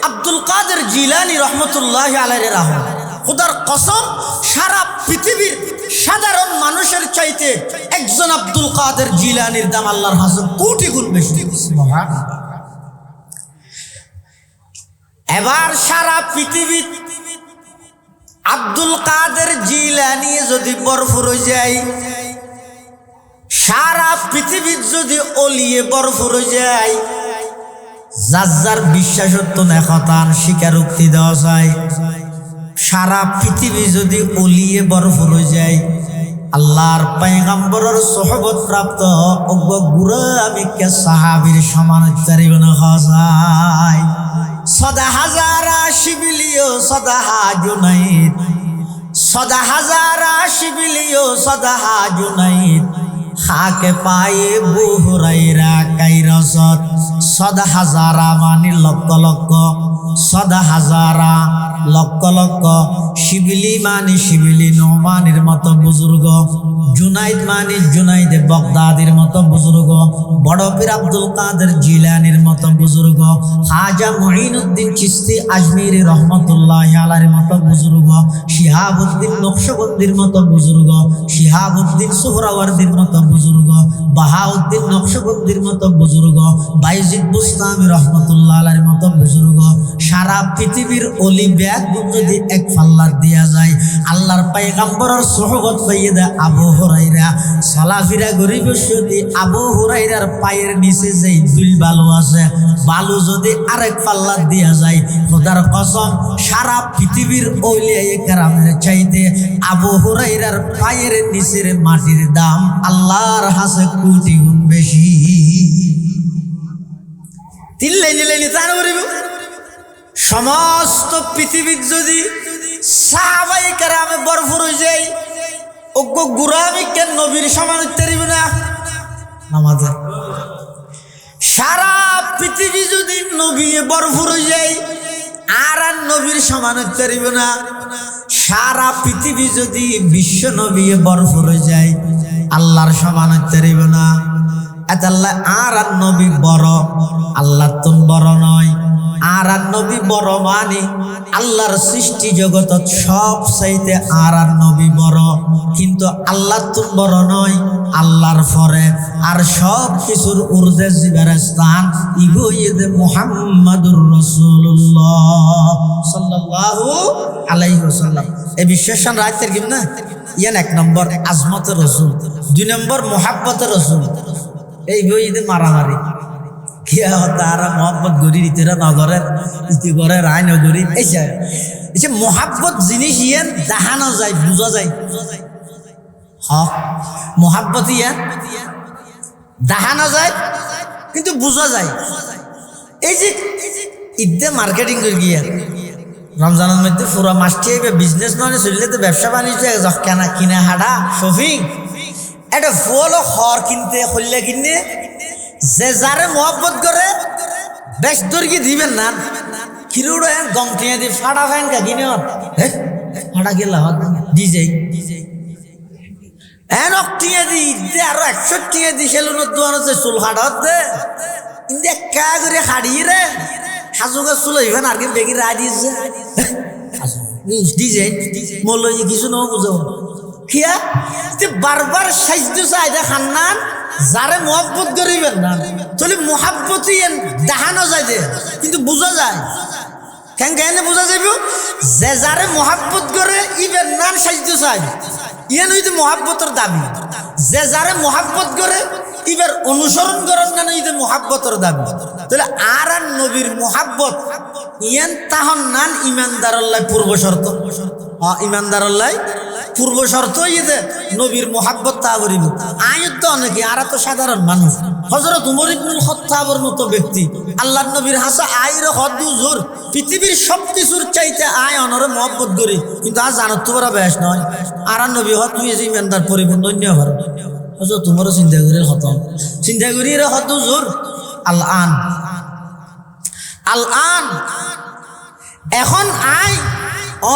আব্দুল কাদের জিলানী রহমতুল্লাহি আলাইহি রাহম। খুদার কসম সারা পৃথিবীর সাধারণ মানুষের চাইতে একজন আব্দুল কাদের জিলানীর দাম আল্লাহর কাছে কোটি গুণ বেশি। এবার সারা পৃথিবী আব্দুল কাদের জিলানী যদি বরফুর হয়ে যায়, সারা পৃথিবীর যদি অলিয়ে বরফুর হয়ে যায়, যার যার বিশ্বাসত্ব নেখাতান স্বীকারোক্তি দেওয়া যায়। সারা পৃথিবী যদি অলিয়ে বরফুর হয়ে যায়, আল্লাহর পয়গম্বরের সোহবত প্রাপ্ত অজ্ঞ গুড়া আমি কে সাহাবীর সমান উচ্চারিব না যায়। সদা হাজারা শিবিলিও সদা হাজুনাইত, সদা হাজারা শিবিলিও সদা হাজুনাইত, খাকে পায়ে বুহরাইরা কাইরসত সদা হাজারা মানে লক্ষ লক্ষ, সদা হাজারা লক্ষ লক্ষ, শিবিলি মানে শিবিলি নোমানের মতো বুজুর্গ, জুনাইদ মানে জুনাইদে বগদাদির মতো বুজুর্গ, বড় পীর আব্দুল কাদের জিলানির মতো বুজুর্গ, খাজা মুঈনুদ্দিন চিশতি আজমিরি রহমতুল্লাহ আলাইহির মতো বুজুর্গ, শিহাবুদ্দিন নকশবন্দির মতো বুজুর্গ, শিহাবুদ্দিন সুহরাওয়ার্দির মতো বুজুর্গ, বাহাউদ্দিন নকশবন্দির মতো বুজুর্গ, বাইজিদ বুস্তামি রহমতুল্লাহ আলাইহির মতো বুজুর্গ। সারা পৃথিবীর অলি ব্যাগ যদি এক পাল্লা দেয়া যায়, আল্লাহর পয়গম্বরের সোহবত পাইয়ে দেয় আবু হুরায়রা, চলাফেরা গরিব যদি আবু হুরায়রার পায়ের নিচে যেই দুল বালু আছে, বালু যদি আরেক পাল্লা দেয়া যায়, খোদার কসম সারা পৃথিবীর অলিয়ায়ে কেরামের চাইতে আবু হুরায়রার পায়ের নিচের মাটির দাম আল্লাহর কাছে কোটি গুণ বেশি। তিন লাইনে লাইনে তার সমস্ত পৃথিবীর যদি সাহাবায়ে কেরামে ভরপুর হয়ে যায়, ওগো গুরামি কেন নবীর সমান উত্তরিব না নামাজে? সারা পৃথিবী যদি নবী ভরপুর হয়ে যায়, আর নবীর সমান উত্তরিব না? সারা পৃথিবী যদি বিশ্ব নবী ভরপুর হয়ে যায়, আল্লাহর সমান উত্তরিব না? এত আল্লাহ আর নবী বড়, আল্লাহ তো বড় নয়। আর নবী বড় মানে আল্লাহর সৃষ্টি জগত সব চাইতে আর নবী বড়, কিন্তু আল্লাহ তো বড় নয়, আল্লাহর পরে আর সব কিছুর ঊর্ধ্বে জীবের স্থান ইবুইদে মুহাম্মাদুর রাসূলুল্লাহ সাল্লাল্লাহু আলাইহি ওয়াসাল্লাম। এই বিশ্লেষণ রাইতের কি না? ইয়ান এক নম্বর আজমতের রাসূল, দুই নম্বর মুহাব্বতের রাসূল। এই বইতে মারামারি কিয়া তারা মোহাম্মত গরি ইতেরা নগরের ইতি করে রায় নগরী এই যে মোহাব্বত জিনিস ইয়ান দেখানো যায়, বুঝা যায়। হক মোহাব্বত ইয়ান দেখানো যায় কিন্তু বুঝা যায়। এই যে ঈদে মার্কেটিং করে গিয়া রমজানের মধ্যে পুরো মাসটি বিজনেস মানে চললে তো ব্যবসা বাণিজ্য কেনা কিনা হাডা শপিং, একটা ফুল হর কিনতে হইলে কিনে যে যারে মহব্বত করে বেশ দর্গি দিবেন না, কিরুড়ো গম টিয়া দি ফাটা ফ্যান কা কিনে ফাটা গেলা ডিজে এনক টিয়া দি আরো 100 টিয়া দি সেলুন দোয়ান হচ্ছে চুল হাড়তে ইন্দে কা করে হাড়িয়ে রে হাজুগা চুল হইবেন আর কি বেগি রা দিয়েছে ডিজে মল কিছু ন বুঝো কিয়া বারবার সাইজ চাহিদা খান্নান যারে মহব্বত করিবেন না তাহলে মহাব্বতই দেখানো যায় যে কিন্তু বোঝা যায় কেন কেন বোঝা যাইব যে যারে মহাব্বত করে ইবেন নান সাইজ চাই ইয়ান হইতে মহাব্বতের দাবি, যে যারে মহাব্বত করে ইবার অনুসরণ করেন না হইতে মহাব্বতের দাবি। তাহলে আর নবীর মহাব্বত ইয়ান তাহন নান ইমানদার আল্লাহ পূর্ব শর্ত, ইমানদার আল্লাহ পূর্ব শর্ত ইয়ে নবীর মোহাব্বত তা করিব। আয়ত তো অনেকে আর তো সাধারণ মানুষ, হযরত উমর ইবনুল খাত্তাবের মতো ব্যক্তি আল্লাহর নবীর হাসা আইর হদু জোর পৃথিবীর সব কিছুর চাইতে আয় অনরে মোহাব্বত করি, কিন্তু আজ জানত তো বড় বেশ নয়। আর নবী হত তুই যে ইমানদার পরিপূর্ণ অন্য ভার হযরত উমরও চিন্তা করি খতম, চিন্তা করি রে হদু জোর আল আন এখন আয়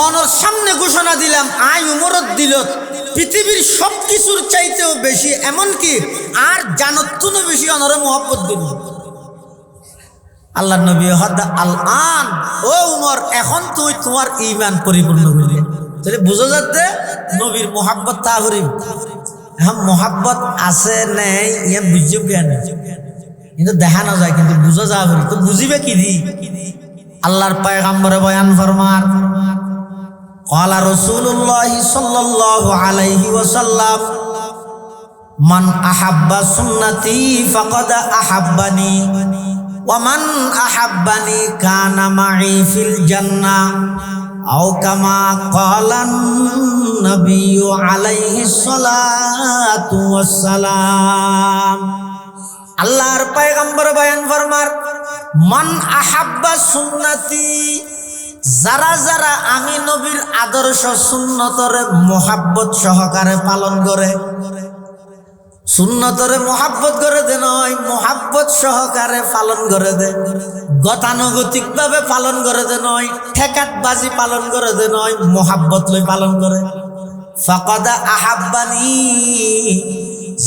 অনর সামনে ঘোষণা দিলাম, আই উমরত দিল পৃথিবীর সব কিছুর চাইতেও বেশি, এমনকি আর জানতুনও বেশি অনরে মহব্বত দিল। আল্লাহ নবী হদা আল আন ও উমর এখন তুই তোমার ঈমান পরিপূর্ণ করলে, তাহলে বুঝা যাচ্ছে নবীর মহাব্বত তা করিব। এখন মহাব্বত আছে নেই ইয়া বুঝবে কেন, কিন্তু দেখানো যায় কিন্তু বুঝা যাবে তো বুঝিবে কি দি? আল্লাহর পয়গম্বরে বয়ান ফরমান قال رسول الله صلى الله عليه وسلم من أحب سنتي فقد أحبني ومن أحبني كان معي في الجنة أو كما قال النبي عليه الصلاة والسلام আল্লাহর পয়গম্বর বয়ান ফরমার মান আহাব্বা সুন্নতি, যারা যারা আমি নবীর আদর্শ সুন্নতরে মোহাব্বত সহকারে পালন করে, সুন্নতরে মোহাব্বত করে দে নয়, মোহাব্বত সহকারে পালন করে দে। গতানুগতিক ভাবে পালন করে দে নয়, ঠেকাতবাজি পালন করে দে নয়, মোহাব্বত লই পালন করে। ফাকাদা আহাব্বানি,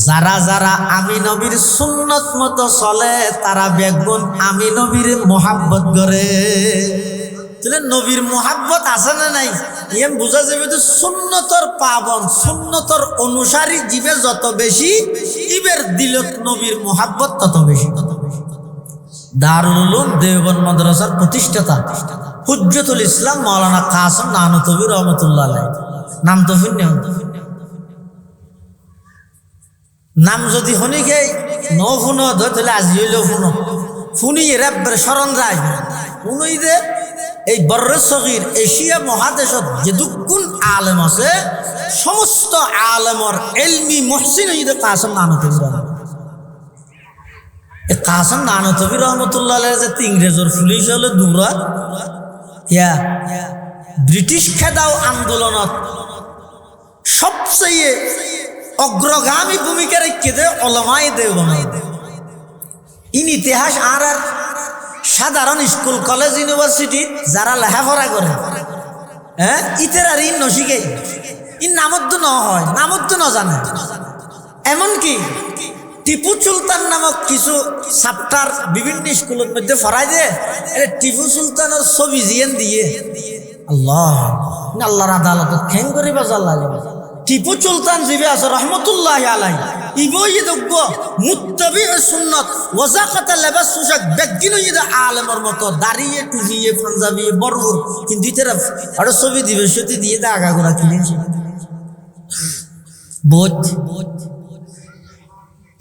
যারা যারা আমি নবীর সুন্নত মতো চলে তারা বেগুন আমি নবীর মোহাব্বত করে। তাহলে নবীর মোহাব্বত আছে না নাই এম বোঝা যাবে তো সুন্নতর পাবন, সুন্নতর অনুসারী জীবে যত বেশি, ইবের দিলত নবীর মোহাব্বত তত বেশি। দারুল উলুম দেওবন্দ মাদ্রাসার প্রতিষ্ঠাতা হুজ্জতুল ইসলাম মাওলানা কাসেম নানতবী রহমতুল্লাহ আলাইহি, নাম তো শুনে, নাম যদি শুনি গে ন শুনো তাহলে আজি হইলেও শুনো, শুনি এরা স্মরণ যায় শুনই দে। এই বর্রে সগীর এশিয়া মহাদেশত যেদুকুন আলেম আছে সমস্ত আলেমর এলমি মহসিন হইতে কাসেম নানতবী রহমতুল্লাহ। এই কাসেম নানতবী রহমতুল্লাহ যে ইংরেজর পুলিশ হলে দূরা ইয়া ব্রিটিশ খেদাও আন্দোলনত সবচেয়ে অগ্রগামী ভূমিকা রেখে দে ওলামায়ে দেওবন্দ। ইন ইতিহাস আর সাধারণ স্কুল কলেজ ইউনিভার্সিটি যারা লেখাপড়া করে হ্যাঁ ইতের আর ইন নশিকে ইন নামদ্দ ন হয়, নামদ্দ ন জানে। এমনকি টিপু সুলতান নামক কিছু চ্যাপ্টার বিভিন্ন স্কুলের মধ্যে ফরাই দে, টিপু সুলতানের ছবি জিয়েন দিয়ে আল্লাহ আল্লাহর আদালতত খেং করিবা জাল্লা। টিপু সুলতান জিবে আছে রহমতুল্লাহ আলাই, ইবই দগ্গ মুত্তাবি সুন্নাত ওয়াজাকাতা লেবাস সুশাক বেগিন ইদা আলেমর মতো দাঁড়িয়ে টুপিয়ে পাঞ্জাবি বড়বড়, কিন্তু ইতেরা আর ছবি দিবে সত্যি দিয়ে দা আগা গোড়া কিনেছে। বোধ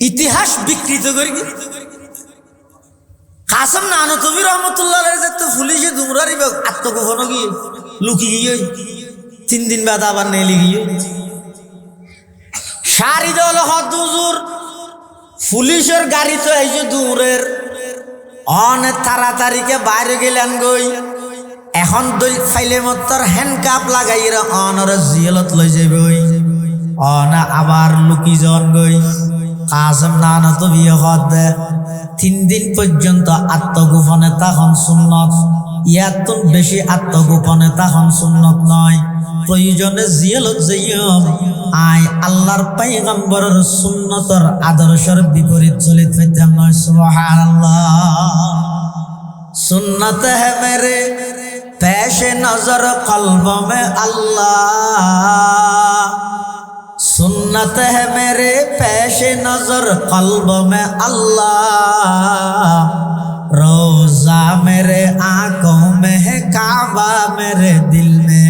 ইতিহাস বিকৃত করি। কাসেম নানতবী রহমতুল্লাহ যে তো পুলিশে দুমরারি আত্মগোপন গিয়ে লুকি গিয়ে 3 দিন বাদ আবার নেলি গিয়ে সারি দল হদুজুর পুলিশের গাড়ি তো এই যে দূরের অনেক তাড়াতাড়িকে বাইরে গেলেন গই। এখন দই ফাইলে মতর হ্যান্ডকাপ লাগাইরা অনর জিয়ালত লই যাবে ওই অনা আবার লুকি জন গই। কাসেম নানতবী হদ 3 দিন পর্যন্ত আত্মগোপনে তখন সুন্নত, ইয়াত বেশি আত্মগোপনে তখন সুন্নত নয়। প্রয়োজনে জিয়ালত যাইম আই আল্লাহর পয়গম্বরের সুন্নতর আদর্শের বিপরীত চলিত হইতাম নয়। সুবহানাল্লাহ। सुन्नत है मेरे पेश नजर कल्ब में अल्लाह, सुन्नत है मेरे पेश नजर कल्ब में अल्लाह, रोजा मेरे आंखों में है काबा मेरे दिल में,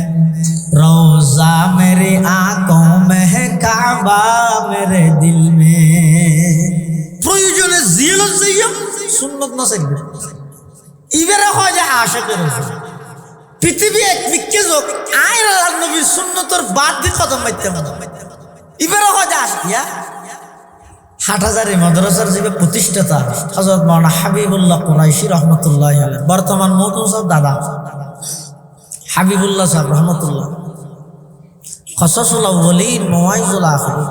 रोजा मेरी आंखों में है काबा मेरे दिल में। প্রয়োজনে জিয়ালত যাইম সুন্নত না চাইবে ইবেরা হয় যে আশিকের পৃথিবী এক বিকে যোগ আইন আল্লাহর নবীর সুন্নতর বাদ দিয়ে কদম মাইতে ইবেরা হয় যে আশিয়া। হাটহাজারী মাদ্রাসার যে প্রতিষ্ঠাতা হযরত মাওলানা হাবিবুল্লাহ কুরাইশি রহমতুল্লাহ আলাইহি, বর্তমান মহকুম সাহেব দাদা হাবিবুল্লাহ সাহেব রহমতুল্লাহ, কসাসুল আউয়ালিন মাওয়াইজুল আখিরিন,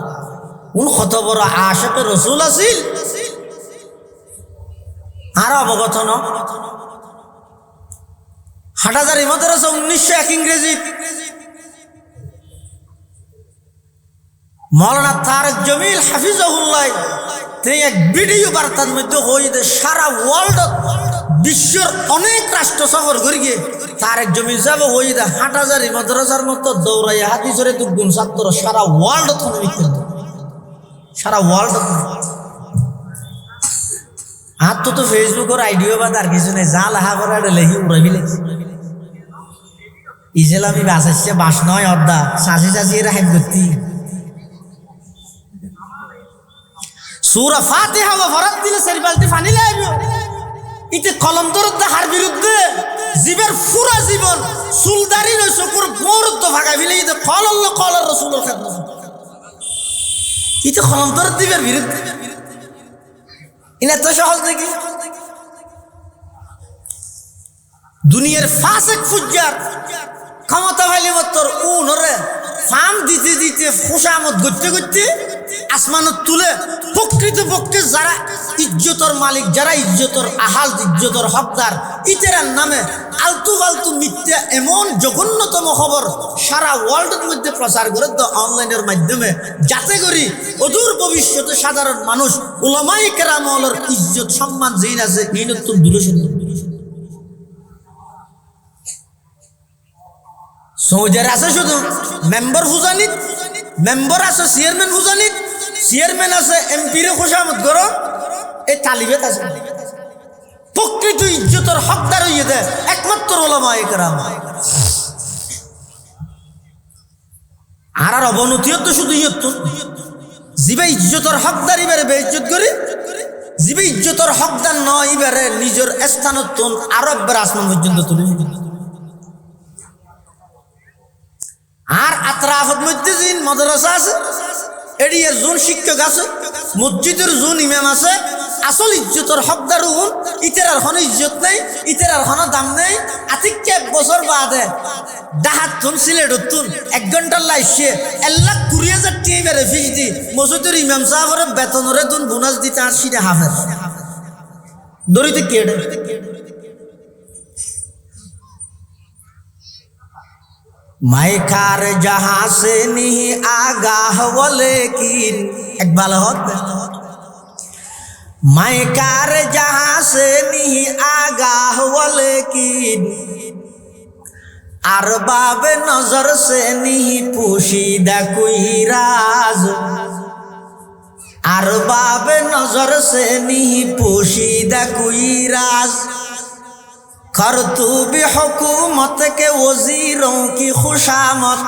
উন কত বড় আশিকে রাসূল আছিল আর অবগত ন। হাটহাজারী মাদ্রাসা 1901 ইংরেজি মাওলানা তারেক জমিল হাফিজাহুল্লাহ তিনি এক ভিডিও বার্তার মধ্যে হইতে সারা ওয়ার্ল্ড বিশ্বের অনেক রাষ্ট্র সফর করে গিয়ে তারেক জমিল সাহেব হইতে হাটহাজারী মাদ্রাসার মতো দৌড়াইয়া হাদিসের দুগুণ ছাত্র সারা ওয়ার্ল্ড সারা ওয়ার্ল্ড। আর তো ফেসবুকের আইডিও বা তার কিছু নেই, যা লেখা করে লেখি উড়াই ফেলে ইসলামী বাস আসছে বাস নয় অর্ধা চাষি চাষি এরা হাইট করতি সূরা ফাতিহা বা ফরাত দিলে চারি বালতি পানি লাইব। ইতে কলম দরদ হার বিরুদ্ধে জীবের পুরা জীবন চুলদারি নয় চকুর বরদ্দ ভাগাই ফেলে ইতে কলল্লাহ কলার রাসূলের খেদমত ইতে কলম দরদ দিবের বিরুদ্ধে ইনা তো সহজ নাকি। দুনিয়ার ফাসিক ফুজ্জার ক্ষমতা ভাইলে মতর উনরে ফাম দিতে দিতে খুশামত করতে করতে আসমানত তুলে প্রকৃতপক্ষে যারা ইজ্জতর মালিক, যারা ইজ্জতর আহাল, ইজ্জতর হকদার, ইতেরার নামে আলতু ফালতু মিথ্যা এমন জঘন্যতম খবর সারা ওয়ার্ল্ডের মধ্যে প্রচার করে তো অনলাইনের মাধ্যমে, যাতে করি অদূর ভবিষ্যতে সাধারণ মানুষ উলামায়ে কেরামের ইজ্জত সম্মান যেইন আছে এইন তো দূরে শুনে। সৌদের আছে শুধু মেম্বার হুজানিত, মেম্বার আছে চেয়ারম্যান হুজানিত, চেয়ারম্যান আছে এমপিরে খোশামত করো, এই তালিবেত আছে। প্রকৃত ইজ্জতের হকদার হইয়ে দেয় একমাত্র উলামায়ে কেরাম। আর অবনতিও তো শুধু জিবে ইজ্জতের হকদার এবারে বেইজ্জত করি, জিবে ইজ্জতের হকদার নয় এবারে নিজের স্থানত আরো একবার আসমান পর্যন্ত তুলে। আর আত্রাফত মধ্যে যে মাদ্রাসা আছে, এরিয়ার জোন শিক্ষক আছে, মসজিদের জোন ইমাম আছে, আসল ইজ্জতের হকদার হুন ইতেরার কোনো ইজ্জত নেই, ইতেরার কোনো দাম নেই। আতিককে 1 বছর বাদে ডাহাত তুন সিলেট তুন 1 ঘন্টার লাইসে 1,20,000 টিম বেড়ে ফিস দি মসজিদের ইমাম সাহেবের বেতনরে তুন বোনাস দিতে আর সিনে হাফের দরিতে কেড়ে। मायकार जहां से नहीं आगाह वो लेकिन इकबाल होते मायकार जहां से नहीं आगाह वो लेकिन अरबाब नजर से नहीं पोशीदा कोई राज अरबाब नजर से नहीं पोशीदा कोई राज कर तू भी हुकूमत के वजीरों की खुशामद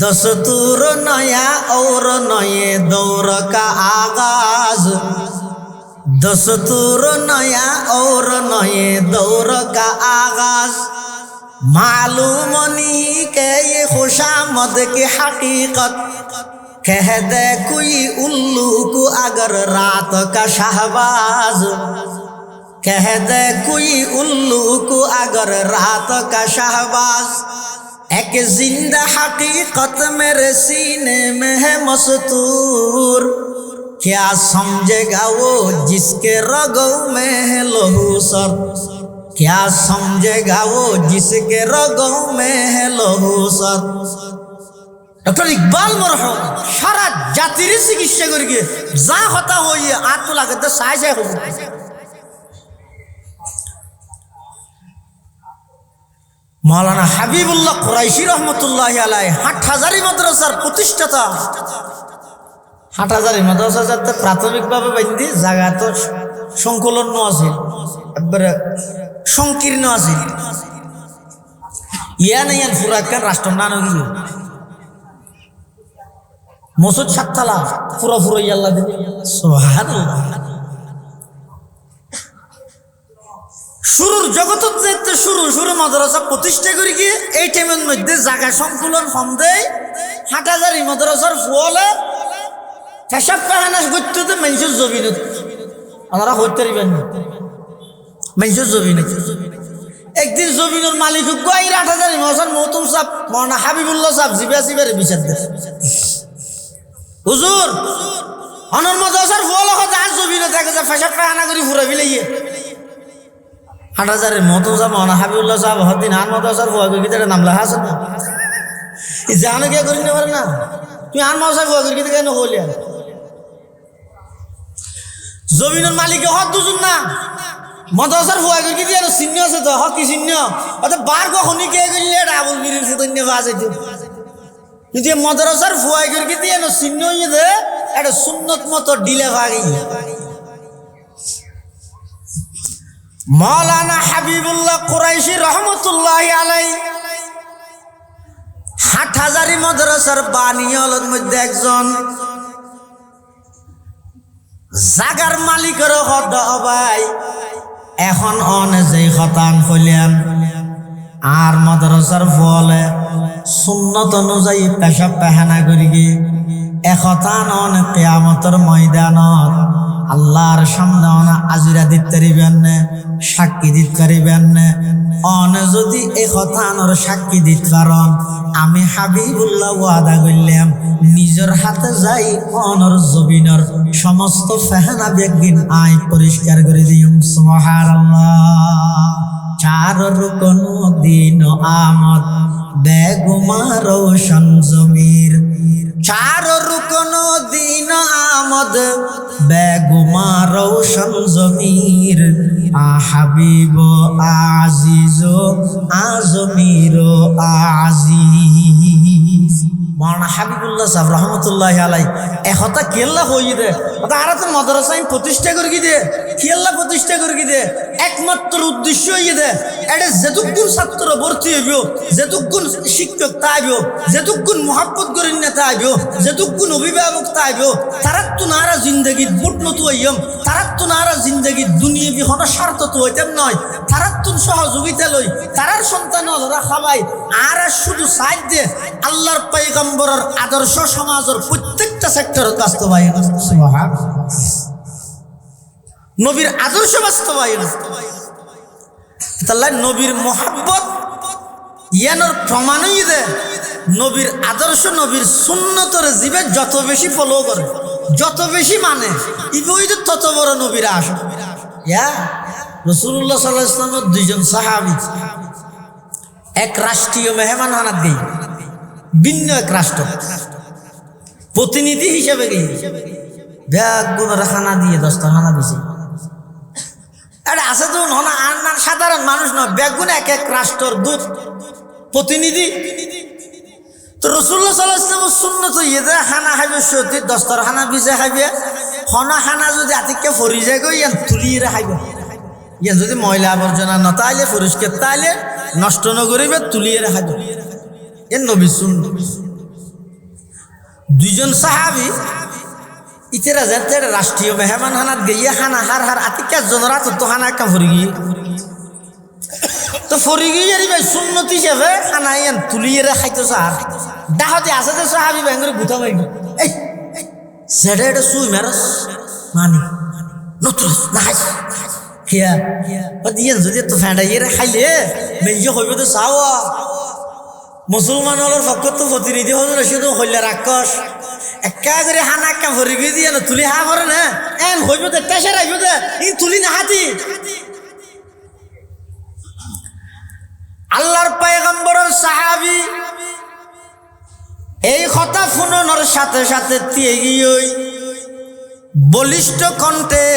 दस्तूर नया और नए दौर का आगाज दस्तूर नया और नए दौर का आगाज मालूम नहीं के ये खुशामद की हकीकत कह दे कोई उल्लू को अगर रात का शहबाज कह दे कोई उल्लू को अगर रात का शहबाज एक जिंदा हकीकत मेरे सीने में है मस्तूर क्या समझेगा वो जिसके रगों में है लहू सर क्या समझेगा वो जिसके रगों में है लहू सर। डॉक्टर इकबाल मरहूम सारा जातिर चिकित्सा करके जा हता हुई आठ तो लागत साय साय हो मौलाना हबीबुल्लाह कुरैशी रहमतुल्लाहि अलैहि हाटहाजारी माद्रासार प्रतिष्ठाता। हाटहाजारी माद्रासा जाते प्राथमिकভাবে বাইন্দি জায়গা তো সংকলন আছিল, একবারে সংকীর্ণ আছিল। ইয়ান পুরাকান রাষ্ট্র নানো কি মসজিদ সাততলা পুরো ইয়াল্লাহ দিন সুবহানাল্লাহ। শুরুর জগতের যেতে শুরু মাদ্রাসা প্রতিষ্ঠা করি গিয়ে এই টাইমের মধ্যে জায়গা সংকুলন সন্দেহ হাটহাজারি মাদ্রাসার ফলে পেশাব পায়খানা করতে মানুষের জমিনত ওনারা হইতে পারবেন না, মানুষের জমিনত। একদিন জমিনের মালিক গাইর হাটহাজারি মাদ্রাসার মহতুম সাহেব মৌলানা হাবিবুল্লাহ সাহেব জিবারে বিচার দেয়, হুজুর অনর মাদ্রাসার ফলে হতে আর জমিনত থাকে যে পেশাব পায়খানা করে ফুরাবি লাগিয়ে হাটহাজারের মতো যাব না হাবিবুল্লাহ সাহেব হদিন আন মাদ্রাসার ফুয়া করি তার নাম লেখা আছে না, জানো কে করি না পারে না তুই আন মাদ্রাসা ফুয়া করি কেন হলিয়া জমিনের মালিক হক দুজন না মাদ্রাসার ফুয়া করি দিয়ে চিহ্ন আছে তো হক কি চিহ্ন অর্থাৎ বার কখনই কে করলে আবুল মিরির সৈন্য বাজ হইতো, কিন্তু মাদ্রাসার ফুয়া করি দিয়ে চিহ্ন হয়ে দে একটা সুন্নত মতো ডিলে ভাগি। मौलाना हबीबुल्लाह कुरैशी रहमतुल्लाहि अलैहि हाटहाजारी माद्रासार बानियालर मध्य एकजन জাগার মালিকের হদ ভাই এখন অনে যে খতান হইলেন আর মাদ্রাসার ফলে সুন্নত অনুযায়ী পেশাব পায়খানা করি গিয়ে এখতান অনে কিয়ামতের ময়দানত আল্লাহর সামনে অনা আজিরা দিতে পারিবেন না, সাক্ষী দিতে পারিবেন না। অনে যদি এই কথা আনর সাক্ষী দিতে পারেন, আমি হাবিবুল্লাহ ওয়াদা করলাম নিজের হাতে যাই অনর জবিনর সমস্ত ফেহানা বেগিন আই পরিষ্কার করে দিম। সুবহানাল্লাহ। চার রুকন দিন আমদ বেগুমা রোশন জমির, চার রুকন দিন আমদ বেগুমা রোশন জমির, হাবিব আজিজ আজমির আজিজ। মাওলানা হাবিবুল্লাহ সাহেব রহমতুল্লাহ আলাই একথা কেল্লা হয়ে দে আর তো মাদ্রাসা প্রতিষ্ঠা করে কি দে, কেল্লা প্রতিষ্ঠা করে কি দে, একমাত্র উদ্দেশ্য হয়ে দে এটা যেটুকুন ছাত্র ভর্তি হইব, যেটুকুন শিক্ষক তাইব, যেটুকুন মহাব্বত করেন না তাইব, যেটুকুন অভিভাবক তাইব, তারা তো নারা জিন্দগিত বুট নতু হইম, তারা তো নারা জিন্দগিত দুনিয়া বিহন স্বার্থ তো হইতেন নয়, তারা তো সহযোগিতা লই তারার সন্তান ওরা খাবাই আর শুধু সাইড দে আল্লাহর পয়গম্বরের আদর্শ সমাজের প্রত্যেকটা সেক্টরত বাস্তবায়ন, নবীর আদর্শ বাস্তবায়ন। তাহলে নবীর মোহাব্বত ইয়ানোর প্রমাণই দে নবীর আদর্শ নবীর সুন্নতর জীবে যত বেশি ফলো করে, যত বেশি মানে ইবই তত বড় নবীর আসে। রাসূলুল্লাহ সাল্লাল্লাহু আলাইহি ওয়াসাল্লামের দুইজন সাহাবী এক রাষ্ট্রীয় মেহমান হানাত গই, ভিন্ন এক রাষ্ট্র প্রতিনিধি হিসেবে গই, ব্যাগ গুণের খানা দিয়ে 10টা খানা দিছে। এটা আছে তো না, আর না সাধারণ মানুষ নয়, ব্যাগ গুণ এক এক রাষ্ট্রের দূত প্রতিনিধি। তো রাসূলুল্লাহ সাল্লাল্লাহু আলাইহি ওয়াসাল্লামের সুন্নত ইয়েদে খানা খাইবে, সত্যি 10টা খানা বিছে খাইবে, হনা খানা যদি আতিকে ফরি যায় গই ইয়ান তুলিয়ে খাইবে, ইয়ান যদি ময়লা আবর্জনা নতাইলে পরিষ্কার তাইলে নষ্ট নকরিবে তুলিয়ে খাইবে, এর নবীর সুন্নত। দুইজন সাহাবী ইতেরা যেতে রাষ্ট্রীয় মেহমান হানাত গিয়ে খানা হার হার আতিকা জনরা তো খানা একটা ফরি গিয়ে তো ফরি গিয়ে ভাই সুন্নত হিসেবে খানা ইয়ান তুলিয়ে খাইতো সার ডাহতে আছে যে সাহাবী ব্যাঙ্গরে গুতা মারি এই সেটা এটা সুই মেরস মানে নতুস না খাইস হিয়া ইয়ান যদি তো ফ্যান্ডা ইয়ে খাইলে মেজে হইবে তো চাওয়া মুসলমান হলের পক্ষ তো প্রতিনিধি হল রসিদ হইলে রাক্ষস একা করে হানা একা ভরি গিয়ে দিয়ে তুলি হা করে না এন হইব দে টেসে রাখবে দে ই তুলি না হাতি। আল্লাহর পয়গম্বরের সাহাবী এই কথা শুনানোর সাথে সাথে দিয়ে গিয়ে বলিষ্ঠ কণ্ঠে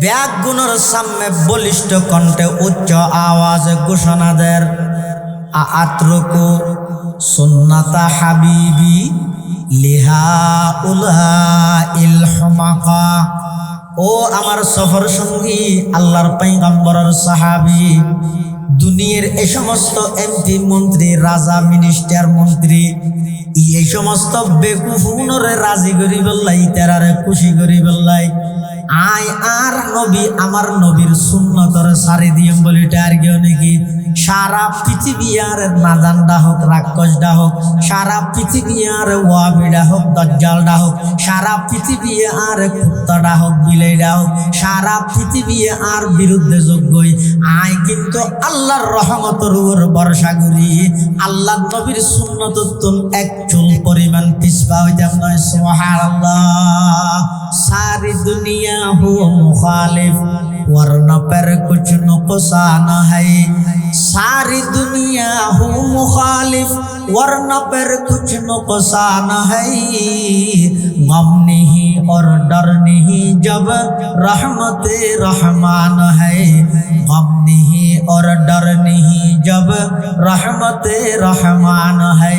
ব্যাগ গুণের সামনে বলিষ্ঠ কণ্ঠে উচ্চ আওয়াজে ঘোষণা দেন, আত্রকু সুন্নাতা হাবিবি লিহা উলহা ইল হুমাকা। ও আমার সফর সঙ্গী আল্লাহর পয়গম্বরের সাহাবী, দুনিয়ার এই সমস্ত এমপি মন্ত্রী রাজা মিনিস্টার মন্ত্রী এই সমস্ত বেকুফুনরে রাজি করি বললাই, তেরারে খুশি করি বললাই, আয় আর নবী আমার নবীর সুন্নতর সারি দিম বলি আর কেউ নাকি সারা পৃথিবী আর নাদানডা হোক, রাক্ষসডা হোক, সারা পৃথিবী আর ওয়াবিডা হোক, দজ্জালডা হোক, সারা পৃথিবী আর কুত্তাডা হোক, বিলেইডা হোক, সারা পৃথিবী আর বিরুদ্ধে যোগ্যই আয় কিন্তু আল্লাহর রহমতের উপর ভরসা করি, আল্লাহর নবীর সুন্নততুন এক চুল পরিমাণ পিছপা হইতাম নয়। সুবহানাল্লাহ। सारी दुनिया हो मुखालिफ वरना पर कुछ नुकसान है, सारी दुनिया हो मुखालिफ वरना पर कुछ नुकसान है, गम नहीं और डर नहीं जब रहमत रहमान है, गम नहीं और डर नहीं जब रहमत रहमान है।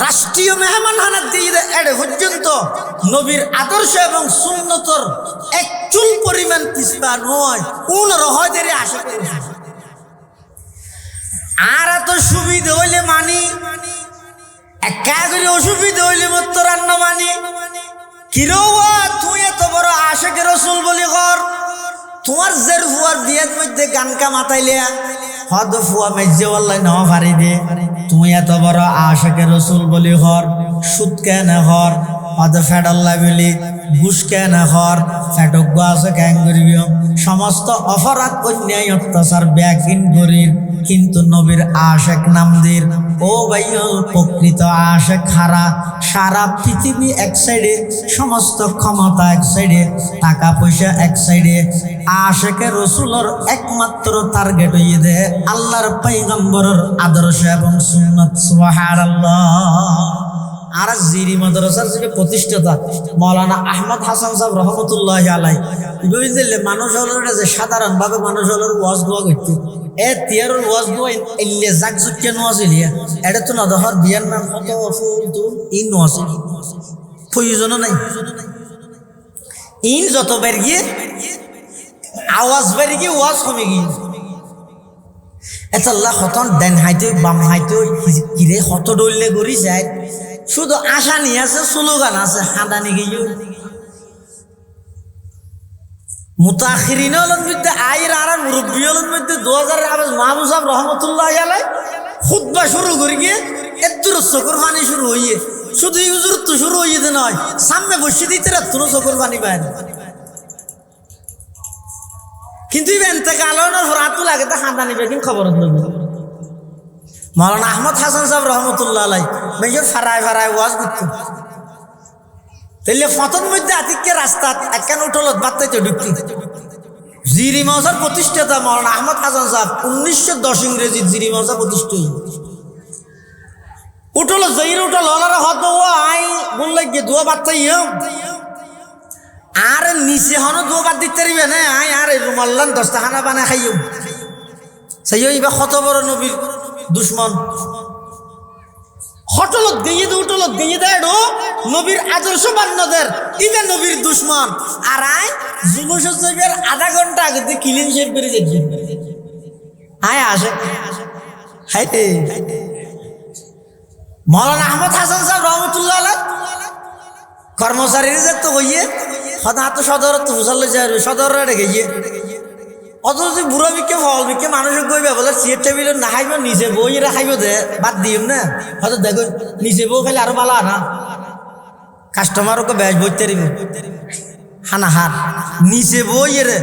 রাষ্ট্রীয় মেহমান হানাত দিয়ে এড়ে পর্যন্ত নবীর আদর্শ এবং সুন্নতর এক চুল পরিমাণ পিছপা নয়, কোন রহদের আশা করে আর এত সুবিধা হইলে মানি, একা করে অসুবিধা হইলে মত রান্না মানি কিরোয়া তুই এত বড় আশেকের রসুল বলি কর, তোমার জের ফুয়ার বিয়ের মধ্যে গানকা মাতাইলে হদ ফুয়া মেজে বললাই ন ভারি দে, তুই এত বড় আশেকের রসুল বলি হর, সুদ কেন হর, অত ফেডল্লা বলি ঘুষ কেন হর ফেটজ্ঞ আছে কেন করিবি সমস্ত অপরাধ অন্যায় অত্যাচার ব্যাগিন করির কিন্তু নবীর আশেক নামদের ও ভাইয়ল প্রকৃত আশেক হারা সারা পৃথিবী এক সাইডে সমস্ত ক্ষমতা এক সাইডে টাকা পয়সা এক সাইডে আশেকে রসুলের একমাত্র টার্গেট হইয়ে দে আল্লাহর পয়গম্বরের আদর্শ এবং সুন্নাত সুবহানাল্লাহ। আর জিরি মাদ্রাসার যে প্রতিষ্ঠাতা মাওলানা আহমদ হাসান সাহেব রহমতুল্লাহ আলাই বুঝলে মানুষ হলো যে সাধারণভাবে মানুষ হলো ওয়াজ দোয়া করতে এ তিয়ার ওয়াজ দোয়া এলে জাগ জুকে নোয়াছিল এটা তো না দহর বিয়ার নাম কত ফুল তো ইন নোয়াছিল প্রয়োজন নাই ইন যত বের গিয়ে আওয়াজ বের গিয়ে ওয়াজ কমে গিয়ে এতাল্লাহ হতন দেন হাইতে বাম হাইতে কিরে হত ডললে গড়ি যায় শুধু আশা নিয়ে আছে স্লোগান আছে হাঁদানি গিয়ে মুতাখিরিন হলেন মধ্যে আইর আর মুরব্বী হলেন মধ্যে 2000 মাহবুব সাহেব রহমতুল্লাহ আলাই খুতবা শুরু করে গিয়ে এদুর চকুর পানি শুরু হইয়ে শুধু ইউজুর তো শুরু হইয়ে নয় সামনে বসে দিতে রাত্তুনো চকুর পানি পায় না কিন্তু ইভেন্টে কালানোর রাতু লাগে তা হাঁদানি বেগিন খবর মাওলানা আহমদ হাসান সাহেব রহমতুল্লাহ আলাই মেজর ফারায় ফারায় ওয়াজ করতো তাইলে ফতন মধ্যে আতিককে রাস্তা একখান উঠলত বাত্তাইতে ঢুকতি জিরি মাউসার প্রতিষ্ঠাতা মাওলানা আহমদ হাসান সাহেব 1910 ইংরেজি জিরি মাউসা প্রতিষ্ঠা উঠল জহির উঠল ওনারা হত আই বললে গিয়ে দোয়া বাত্তাই আর নিচে হন দোয়া বাদ দিতে পারিবে না আই আর রুমাল্লান 10 টাকা বানা খাইও সেই এবার কত বড় নবীর দুশ্মন হটলত গিয়ে উঠলত গিয়ে দেয় নবীর আদর্শ বান্যদের ইবে নবীর দুশ্মন আর আয় যুব সচিবের আধা ঘন্টা আগে দিয়ে ক্লিন শেভ করে যাচ্ছি আয় আসে হাইতে মাওলানা আহমদ হাসান সাহেব রহমতুল্লাহ আলাইহ কর্মচারীর যে তো হইয়ে সদা তো সদর তো হুসালে যায় সদর রেখে গিয়ে অথচ বুড়ো বিকে ফল বিকে মানুষের কইবে বলে চেয়ার টেবিল না খাইব নিচে বই খাইব দে বাদ দিম না হয়তো দেখো নিচে বউ খাইলে আরো ভালো না কাস্টমারকে বেশ বইতে দিবে হানা হার নিচে বই রে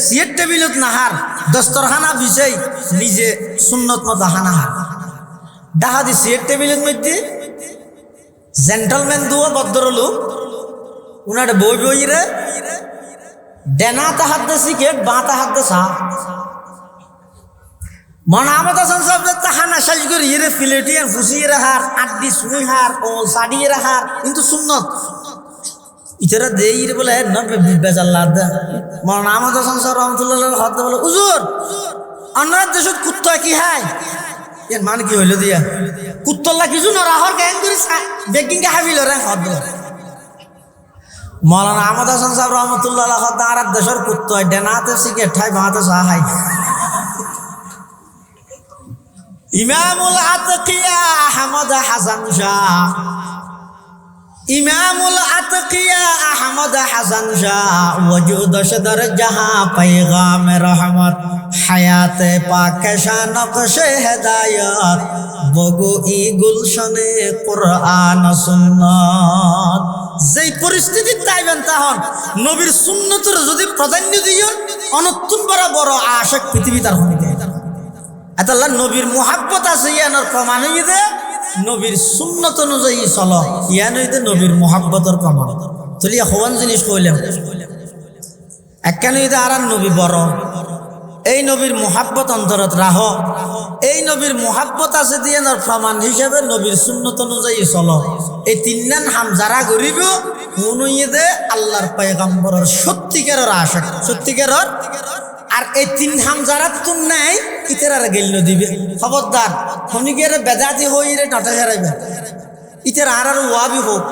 চেয়ার টেবিলত না হার দস্তরখানা বিষয় নিজে সুন্নত মতো হানা হার দেখা দি চেয়ার টেবিলের মধ্যে জেন্টলম্যান দুয়া ভদ্রলোক উনার বই বই রে ডেনাতে হাত দে সিগারেট বাঁতে হাত দে চা মনে আহমদ হাসান সাহেব হানা সাজ করে ইয়ে প্লেটিয়ান ফুসিয়ে রাখার আড্ডি সুই হার ও সাডিয়ে রাখার কিন্তু সুন্নত ইতারা দে ইরে বলে বেজাল্লা দে মনে আহমদ হাসান সাহেব রহমতুল্লাহ হাত দে বলে উজুর অন্যান্য দেশত কুত্তা কি হাই এর মানে কি হইল দিয়া কুত্তল্লা কিছু না রাহর গ্যাং করে বেকিং কে হাবিল রে হাত দে মাওলানা আহমদ হাসান সাহেব রহমতুল্লাহ আর দেশের কুত্ত ডেনাতে সিগারেট ঠাই বাঁতে সাহাই ইমামুল আতকিয়া আহমদ হাসান শাহ ইমামুল আতকিয়া আহমদ হাসান শাহ ওজুদ সদর জাহাं पैगाम रहमत हयात पाक नक्शे हिदायत বগু ই গুলশনে কুরআন সুন্নাত যেই পরিস্থিতি তাইবেন তখন নবীর সুন্নতের যদি প্রাধান্য দিও অনতুন বড় আশিক পৃথিবী তার হইতে আল্লাহ নবীর মুহাব্বত আছে ইয়ানোর প্রমাণ হইতে নবীর সুন্নত অনুযায়ী চলো ইয়ান হইতে নবীর মুহাব্বতের প্রমাণ তুলিয়া হওয়ান জিনিস কইলাম একখান হইতে আর নবী বড় এই নবীর মুহাব্বত অন্তরত রাহ এই নবীর মুহাব্বত আছে দিয়ে প্রমাণ হিসেবে নবীর সুন্নত অনুযায়ী চলো এই তিনজন হাম যারা গরিব মনুইয়ে দে আল্লাহর পয়গম্বরের সত্যিকারের আশিক সত্যিকারের আর এই তিন হাম যারা তুম নাই ইতার গেল দিবে খবরদার খনিকের বেদাতি হই রে নটা হারাইবে ইতার আর ওয়াবি হোক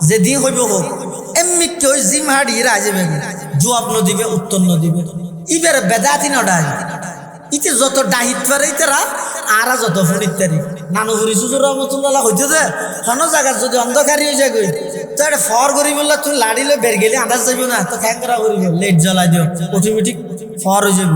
যেদিন হইব হোক এমনি কেউ জিম হাড়ি রাজবে জবাব ন দিবে উত্তর ন দিবে ইবের বেদাতি নডাই ইতে যত ডাহিত পারে ইতারা আর যত ফুরিতারি নানু ফুরি সুজুর রহমতুল্লাহ হইতে দে কোন জায়গা যদি অন্ধকারী হয়ে যায় গই তো এটা ফর করি বললে তুই লাড়িলে বের গেলে আন্দাজ যাইব না তো খ্যাংরা করিব লেট জ্বালাই দিও অটোমেটিক ফর হয়ে যাব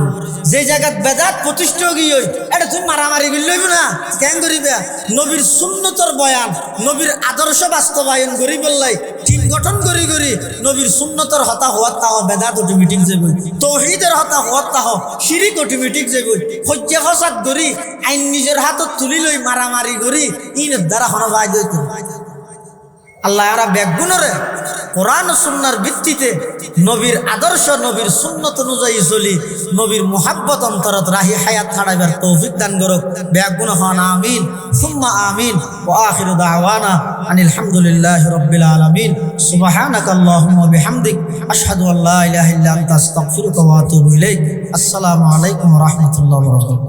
যে জায়গা বেদাত প্রতিষ্ঠা গিয়ে এটা তুই মারামারি গিয়ে লইব না ক্যাং করিবে নবীর সুন্নতর বয়ান নবীর আদর্শ বাস্তবায়ন করি বললাই ঠিক টিম গঠন করি করি নবীর সুন্নতর হতা হওয়ার তাহ বেদাত অটোমেটিক যে বই তৌহিদের হতা হওয়ার তাহ শিরিক অটোমেটিক যে বই হজ্জা ফসাদ করি আইন নিজের হাতত তুলি লই মারামারি করি ইনের দ্বারা হন ভাই দইত আল্লাহ এরা ব্যাগুণরে কোরআন সুন্নার ভিত্তিতে নবীর আদর্শ নবীর সুন্নত অনুযায়ী চলি নবীর মুহাব্বত অন্তরত রাহি হায়াত ছাড়াইবার তৌফিক দান করুক ব্যাগুণ হন আমিন সুম্মা আমিন ওয়া আখিরু দাওয়ানা আনিল হামদুলিল্লাহি রাব্বিল আলামিন সুবহানাকা আল্লাহুম্মা বিহামদিক আশহাদু আল্লা ইলাহা ইল্লা আনতা আস্তাগফিরুকা ওয়া আতুবু ইলাইক আসসালামু আলাইকুম ওয়া রাহমাতুল্লাহি ওয়া বারাকাতুহু।